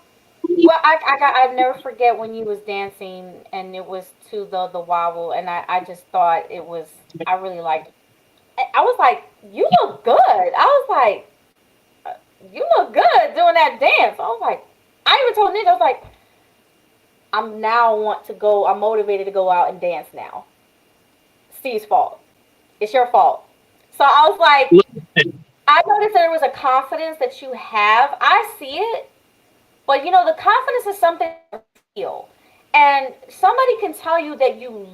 Well, I never forget when you was dancing and it was to the wobble, and I just thought it was. I really liked. I was like, you look good. I was like, you look good doing that dance. I was like, I even told Nick, I was like, I'm now want to go. I'm motivated to go out and dance now. Steve's fault. It's your fault. So I was like, I noticed there was a confidence that you have. I see it, but the confidence is something you feel. And somebody can tell you that you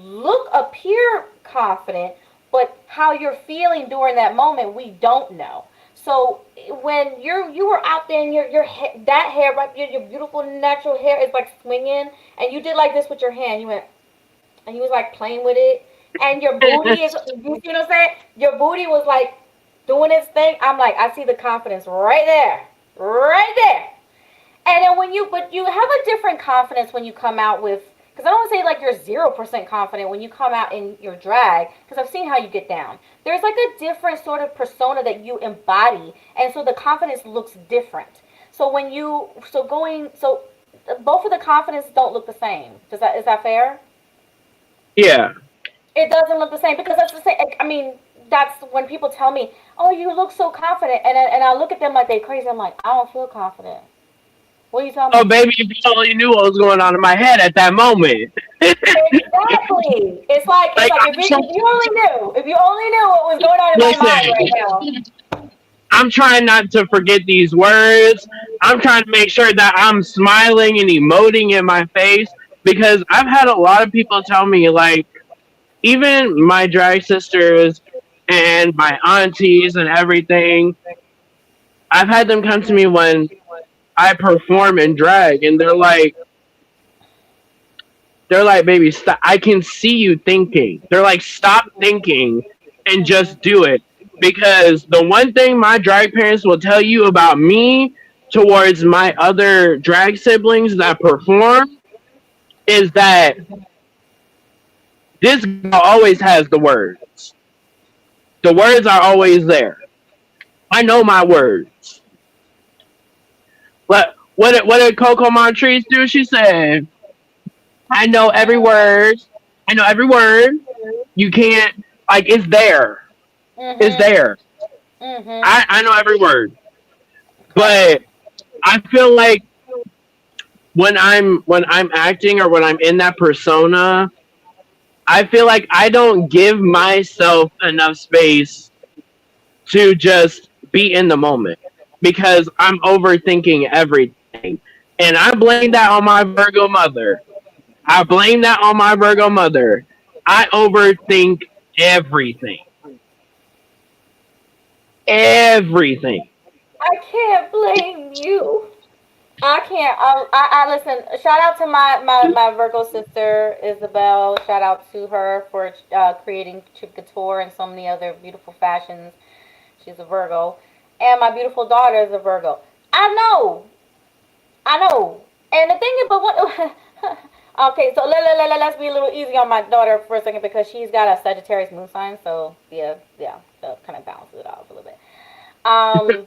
appear confident, but how you're feeling during that moment, we don't know. So when you were out there and that hair, right, your beautiful natural hair is like swinging, and you did like this with your hand, you went, and you was like playing with it, and your booty is, you see what I'm saying? Your booty was like doing its thing. I'm like, I see the confidence right there, right there. And then but you have a different confidence when you come out with, because I don't want to say like you're 0% confident when you come out in your drag, because I've seen how you get down. There's like a different sort of persona that you embody, and so the confidence looks different. So both of the confidence don't look the same. Is that fair? Yeah. It doesn't look the same because that's the same. I mean, that's when people tell me, "Oh, you look so confident," and I look at them like they crazy. I'm like, I don't feel confident. What are you telling Oh, me? baby, if you only knew what was going on in my head at that moment. Exactly. It's Like, like if you only knew what was going on in my mind listen, right now. I'm trying not to forget these words. I'm trying to make sure that I'm smiling and emoting in my face because I've had a lot of people tell me, like, even my drag sisters and my aunties and everything, I've had them come to me when I perform in drag and they're like, baby, stop. I can see you thinking. They're like, stop thinking and just do it. Because the one thing my drag parents will tell you about me towards my other drag siblings that perform is that this girl always has the words. The words are always there. I know my words. What did Coco Montrese do? She said, I know every word. I know every word. You can't, like, it's there. It's Mhm. there. Mhm. I know every word. Right. But I feel like when I'm acting or when I'm in that persona, I feel like I don't give myself enough space to just be in the moment because I'm overthinking everything. And I blame that on my Virgo mother. I blame that on my Virgo mother. I overthink everything. Everything. I can't blame you. I can't. I listen. Shout out to my Virgo sister Isabel. Shout out to her for creating Chic Couture and so many other beautiful fashions. She's a Virgo, and my beautiful daughter is a Virgo. I know. I know. And the thing is, but what? Okay, so let's be a little easy on my daughter for a second because she's got a Sagittarius moon sign. So yeah, that kind of balances it off a little bit. Um,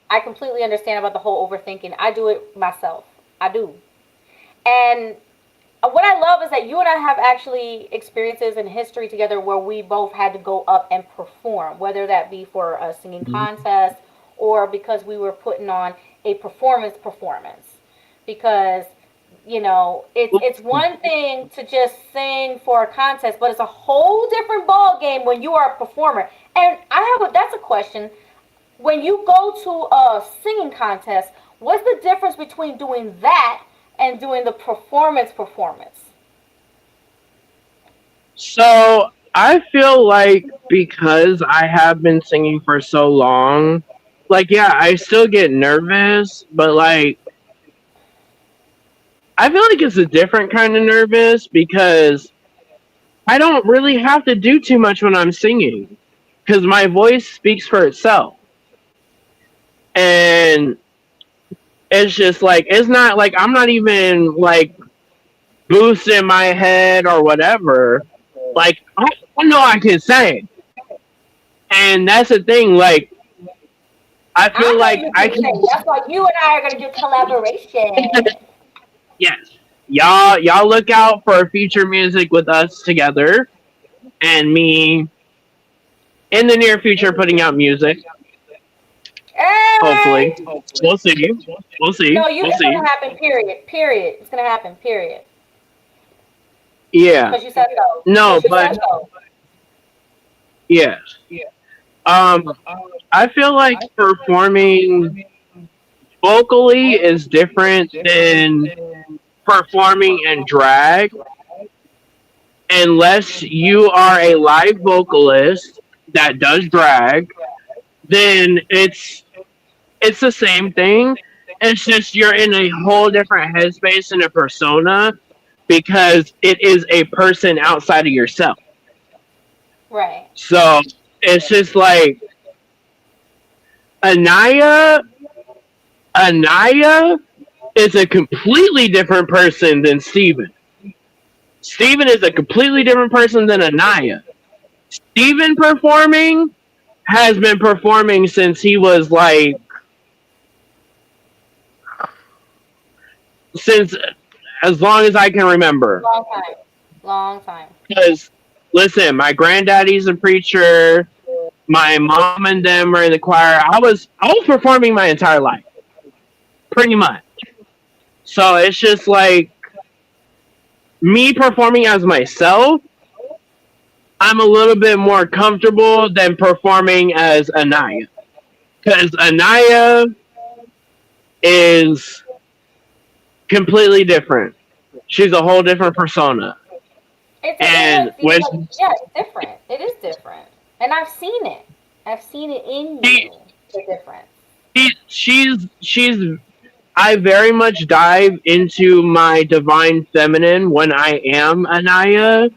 I completely understand about the whole overthinking. I do it myself. I do. And what I love is that you and I have actually experiences in history together where we both had to go up and perform, whether that be for a singing contest or because we were putting on a performance. Because it's one thing to just sing for a contest, but it's a whole different ball game when you are a performer. And that's a question. When you go to a singing contest, what's the difference between doing that and doing the performance? So I feel like because I have been singing for so long, like, yeah, I still get nervous, but like, I feel like it's a different kind of nervous because I don't really have to do too much when I'm singing because my voice speaks for itself. And it's just like, it's not like I'm not even like boosting my head or whatever. Like, I know I can sing. And that's the thing. Like, I I feel know like you I can can. sing. That's why you and I are going to do collaboration. Yes. Y'all look out for future music with us together and me in the near future putting out music. Hopefully. Hey! We'll see. We'll see. No, We'll it's going see. to happen, period. Period. It's going to happen, period. Yeah. Because you said so. No, Because you but said so. yes. Um I feel like performing vocally is different than performing in drag unless you are a live vocalist that does drag, then it's the same thing. It's just you're in a whole different headspace and a persona because it is a person outside of yourself. Right. So it's just like Anaya Anaya is a completely different person than Steven. Steven is a completely different person than Anaya. Steven performing has been performing since he was like since as long as I can remember. Long time. Long time. Because listen, my granddaddy's a preacher. My mom and them were in the choir. I was performing my entire life, pretty much. So it's just like me performing as myself. I'm a little bit more comfortable than performing as Anaya. Because Anaya is completely different. She's a whole different persona. And when Yeah, it's different. It is different. And I've seen it. I've seen it in she, you. The difference. she's I very much dive into my divine feminine when I am Anaya.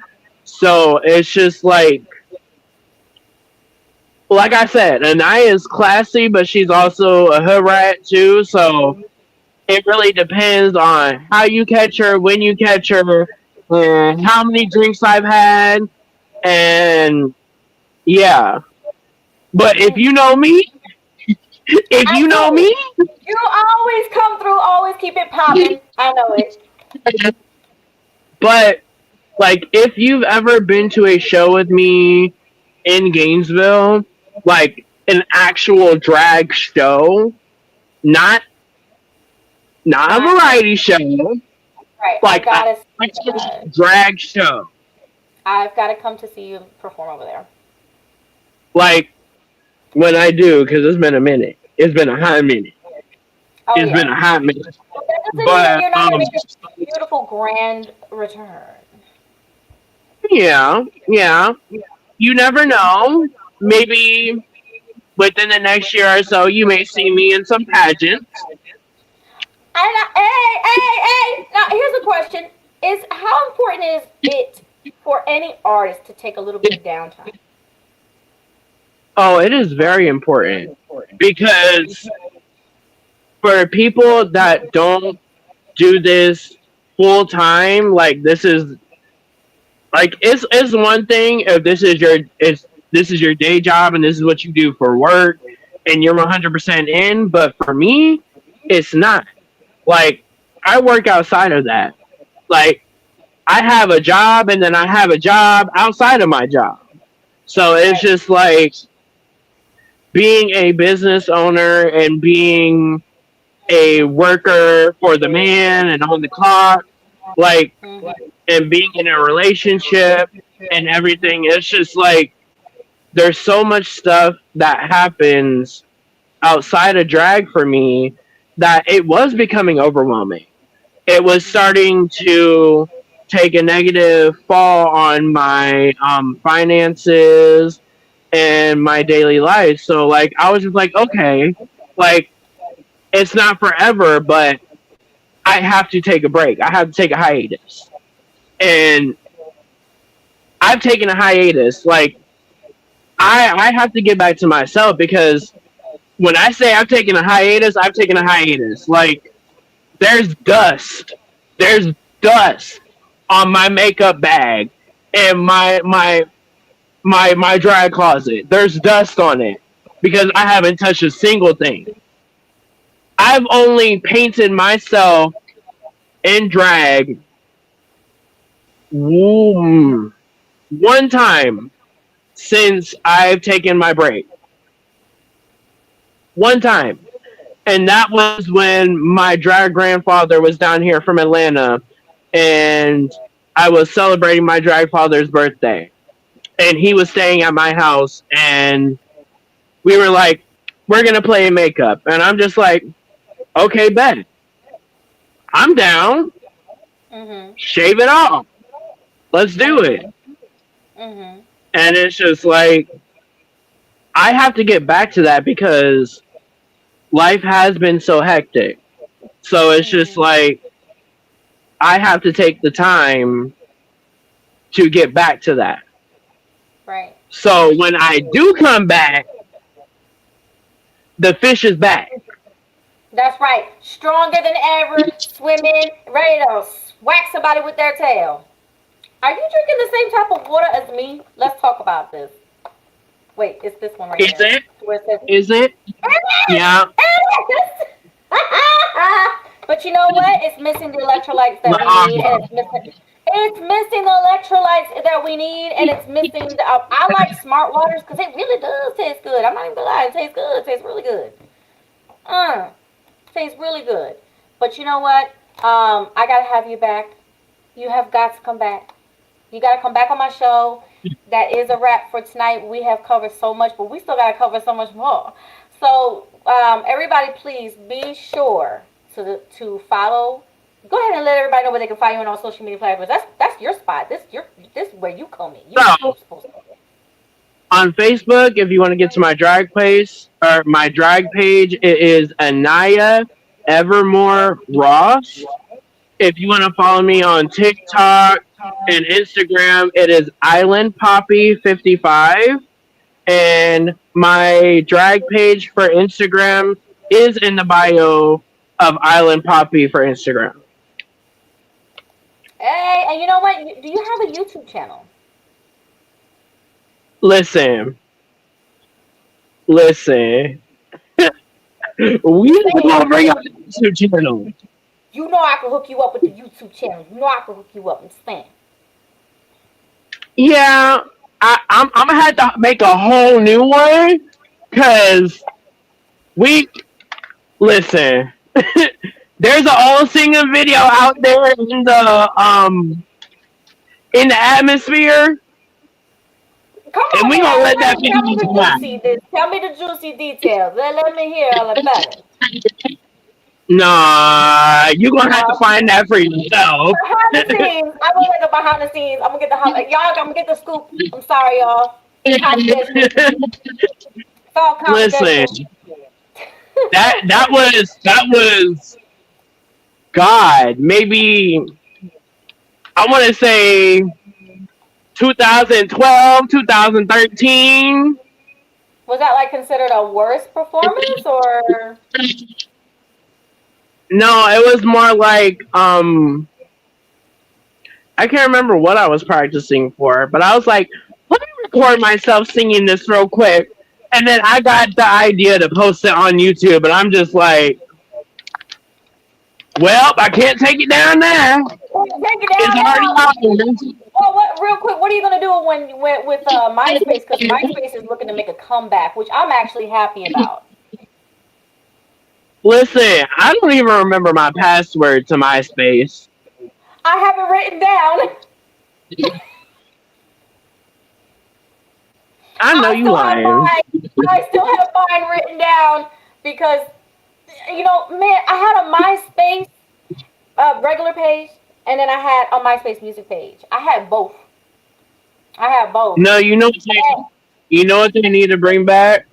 So it's just like I said, Anaya is classy, but she's also a hood rat too. So it really depends on how you catch her, when you catch her, and how many drinks I've had, and yeah. But if you know me, if I you know do. me, You always come through, always keep it popping. I know it. but like if you've ever been to a show with me in Gainesville, like an actual drag show, not not a Not variety show, right. I like a gotta see actual that. drag show. I've got to come to see you perform over there. Like when I do, because it's been a minute. It's been a hot minute. Oh It's been yeah. a hot minute. But that doesn't mean that But you're not gonna make a beautiful grand return. yeah, yeah. You never know. Maybe within the next year or so, you may see me in some pageants. Hey. Now here's a question: Is how important is it for any artist to take a little bit of downtime? Oh, it is very important because for people that don't do this full time, like this is like it's one thing if this is your day job and this is what you do for work and you're 100% in, but for me, it's not. Like I work outside of that. Like I have a job and then I have a job outside of my job. So it's Right. just like being a business owner and being a worker for the man and on the clock, like, Hmm. and being in a relationship and everything. It's just like there's so much stuff that happens outside of drag for me that it was becoming overwhelming. It was starting to take a negative fall on my finances and my daily life. So like I was just like, okay, like it's not forever, but I have to take a break. I have to take a hiatus. And I've taken a hiatus. Like I have to get back to myself because when I say I've taken a hiatus, I've taken a hiatus. Like there's dust. There's dust on my makeup bag and my dry closet. There's dust on it because I haven't touched a single thing. I've only painted myself in drag one time since I've taken my break. One time. And that was when my drag grandfather was down here from Atlanta and I was celebrating my drag father's birthday. And he was staying at my house and we were like, we're gonna play makeup. And I'm just like, okay, bet. I'm down. Hmm. Shave it off. Let's do it. Hmm. Hmm. And it's just like I have to get back to that because life has been so hectic. So it's just Hmm. like I have to take the time to get back to that. Right. So when I do come back, the fish is back. That's right. Stronger than ever, swimming, ready to whack somebody with their tail. Are you drinking the same type of water as me? Let's talk about this. Wait, it's this one right Is here. it? Where it says, Is it? it is! Yeah. It is! But you know what? It's missing the electrolytes that we need, and Um, it's missing the electrolytes that we need, and it's missing. I like smart waters because it really does taste good. I'm not even gonna lie, it tastes good. It tastes really good. Mm, tastes really good. But you know what? I gotta have you back. You have got to come back. You gotta come back on my show. That is a wrap for tonight. We have covered so much, but we still gotta cover so much more. So, everybody, please be sure to follow. Go ahead and let everybody know where they can find you on all social media platforms. That's your spot. This is where you come in. You so supposed to come in. on Facebook, if you want to get to my drag place or my drag page, it is Anniya Evermore Ross. If you want to follow me on TikTok and Instagram, it is Island Poppy 55. And my drag page for Instagram is in the bio of Island Poppy for Instagram. Hey, and you know what? Do you have a YouTube channel? Listen, listen. We Say are it. gonna bring up the YouTube channel. You know I can hook you up with the YouTube channel. You know I can hook you up. I'm saying. Yeah, I'm gonna have to make a whole new one because we Listen, there's an old singing video out there in the atmosphere, Come and on we gonna now, let that tell me video the come out. juicy this. Tell me the juicy details. Let me hear all about it. Nah, you gonna have to Uh, find that for yourself. behind the scenes, I will get the behind the scenes. I'm gonna get the y'all. I'm gonna get the scoop. I'm sorry, y'all. Confidential. It's all Listen, confidential. that was God. Maybe I want to say 2012, 2013. Was that like considered a worse performance or? No, it was more like I can't remember what I was practicing for, but I was like, let me record myself singing this real quick. And then I got the idea to post it on YouTube, and I'm just like, well, I can't take it down there. Take it It's down already now. out there. Well, what? Real quick, what are you gonna do when you went with MySpace? Because MySpace is looking to make a comeback, which I'm actually happy about. Listen, I don't even remember my password to MySpace. I have it written down. I know I you still have lying. mine. I still have mine written down because man, I had a MySpace regular page, and then I had a MySpace music page. I had both. I had both. No, you know what they need to bring back?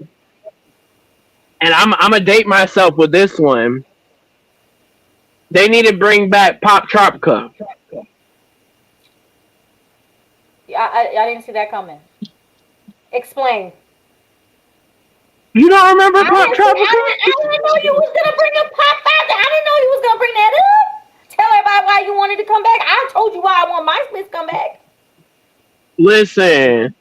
And I'm gonna date myself with this one. They need to bring back Pop Tropica. I didn't see that coming. Explain. You don't remember Pop I Tropica? didn't know you was gonna bring up Pop Out. I didn't know you was gonna bring that up. Tell everybody why you wanted to come back. I told you why I want MySpace to come back. Listen,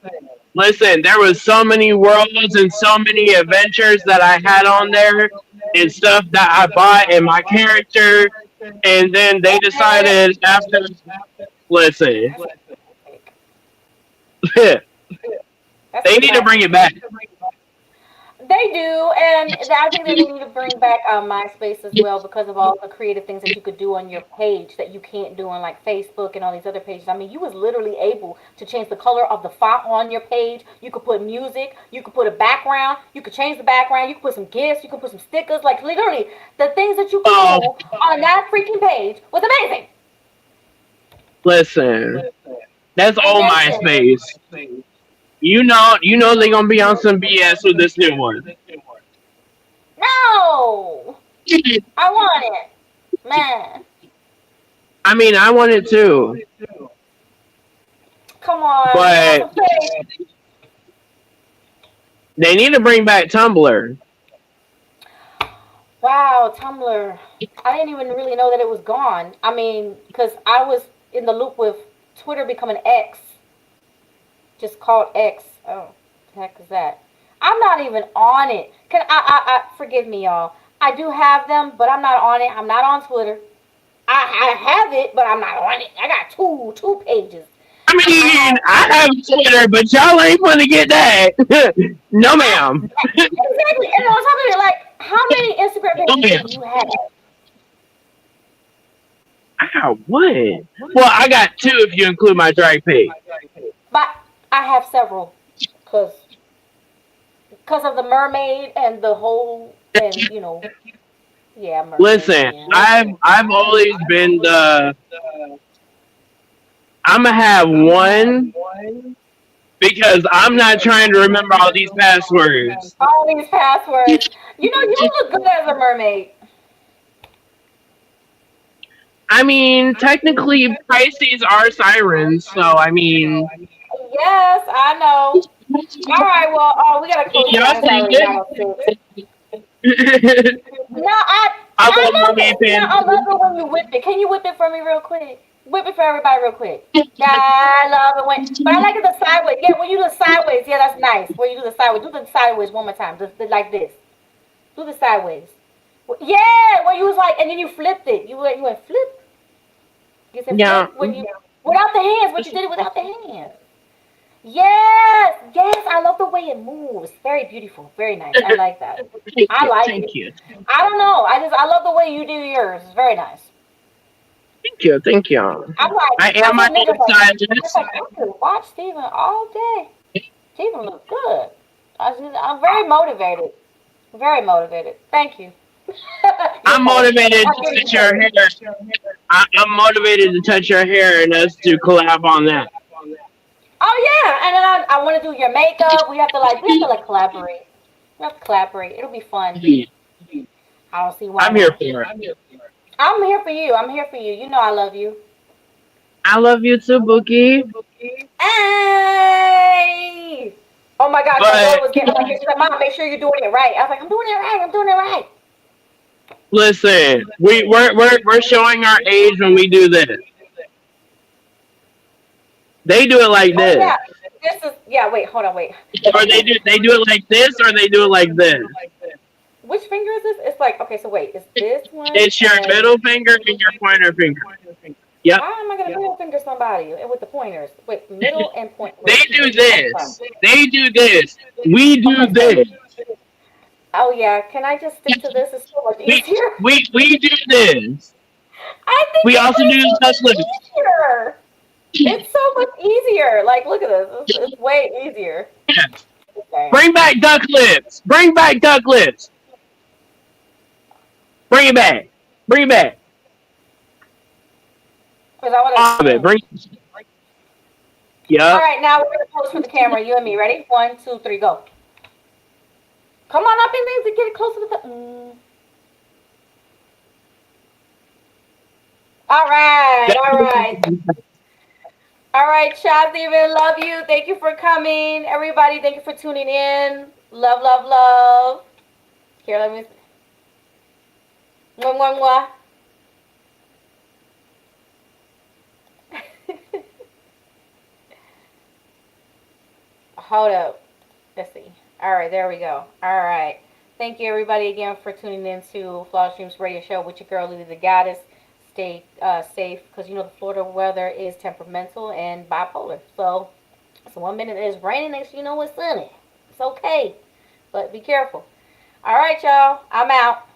listen. There was so many worlds and so many adventures that I had on there, and stuff that I bought in my character. And then they Man, decided after. Listen, that's a mistake. they That's a need to bring classic. it back. They do, and I think that they need to bring back MySpace as well because of all the creative things that you could do on your page that you can't do on like Facebook and all these other pages. I mean, you was literally able to change the color of the font on your page. You could put music, you could put a background, you could change the background, you could put some gifs, you could put some stickers. Like literally, the things that you could do Oh, on that freaking page was amazing. listen. That's And all listen, MySpace. You know they're gonna be on some BS with this new one. no, I want it, man. I mean, I want it too, Come on, we want but some faith. they need to bring back Tumblr. Wow, Tumblr. I didn't even really know that it was gone. I mean, because I was in the loop with Twitter becoming X, just called X. Oh, the heck is that? I'm not even on it. Forgive me, y'all. I do have them, but I'm not on it. I'm not on Twitter. I have it, but I'm not on it. I got two pages. I I mean, have I have Twitter, but y'all ain't gonna get that. No, ma'am. exactly, and on top of it, like, how many Instagram No, pages ma'am. do you have? I got one. Well, I got two if you include my drag page. But I have several, cause of the mermaid and the whole and yeah, mermaid, Listen, yeah. I've always been the. I'm gonna have one because I'm not trying to remember all these passwords. All these passwords. You look good as a mermaid. I mean, technically, Pisces are sirens, so I mean, Yes, I know. All right, well, we gotta close it y'all down. It's take already it. 9:06. No, I I love love mermaid it. I pants. love it when you whip it. Can you whip it for me real quick? Whip it for everybody real quick. Yeah, I love it but I like it the sideways. Yeah, when you do the sideways, yeah, that's nice. When you do the sideways, do the sideways one more time, just like this. Do the sideways. Yeah, where you was like, and then you flipped it. You went flip. You said Yeah, flip when you without the hands, but you did it without the hands. Yes, yes, I love the way it moves. Very beautiful, very nice. I like that. Thank I you, like thank it. you, I don't know. I love the way you do yours. It's very nice. thank you, thank you. I'm like, I I am my told own niggas like, stylist. I could watch Steven all day. Steven look good. I'm very motivated. Very motivated. Thank you. You're I'm welcome. motivated I'll to give you touch your credit. hair. I'm motivated to touch your hair and us to collab on that. Oh yeah, and then I want to do your makeup. We have to like collaborate. We have to collaborate. It'll be fun. Yeah, I don't see why I'm here not. for it. I'm here for you. I'm here for you. You know I love you. I love you too, Bookie. Hey! Oh my gosh, my daughter But was getting on my case. She's like, Mom, make sure you're doing it right. I was like, I'm doing it right. I'm doing it right. listen, we're showing our age when we do this. They do it like Oh this, yeah. This is yeah. Wait, hold on. Wait. or they do it like this, or they do it like this. Which finger is this? It's like okay. So wait, it's this one It's your and middle finger and your pointer finger. Yep. how am I gonna middle finger somebody with the pointers? Wait, middle and point. They Wait, do I'm sorry. this. They do this. We do Okay, so this. oh yeah, can I just stick to this? It's so much We easier. we do this. I think We this also way do is the so touch much lips. easier. It's so much easier. Like, look at this. It's way easier. Yeah. Okay. Bring back duck lips. Bring back duck lips. Bring it back. Bring it back. Because I want All of to. it. Bring. All Yup. right, now we're gonna pose for the camera. You and me. Ready? One, two, three, go. Come on up in there to get it close to the. All right. All right. All right, Chad Steven, love you. Thank you for coming. Everybody, thank you for tuning in. Love, love, love. Here, let me. Mwah, mwah, mwah. Hold up. Let's see. All right, there we go. All right. Thank you, everybody, again for tuning in to Flawless Dreams Radio Show with your girl, Lily the Goddess. Stay safe because you know the Florida weather is temperamental and bipolar. So 1 minute it's raining, next you know it's sunny. It's okay, but be careful. All right, y'all. I'm out.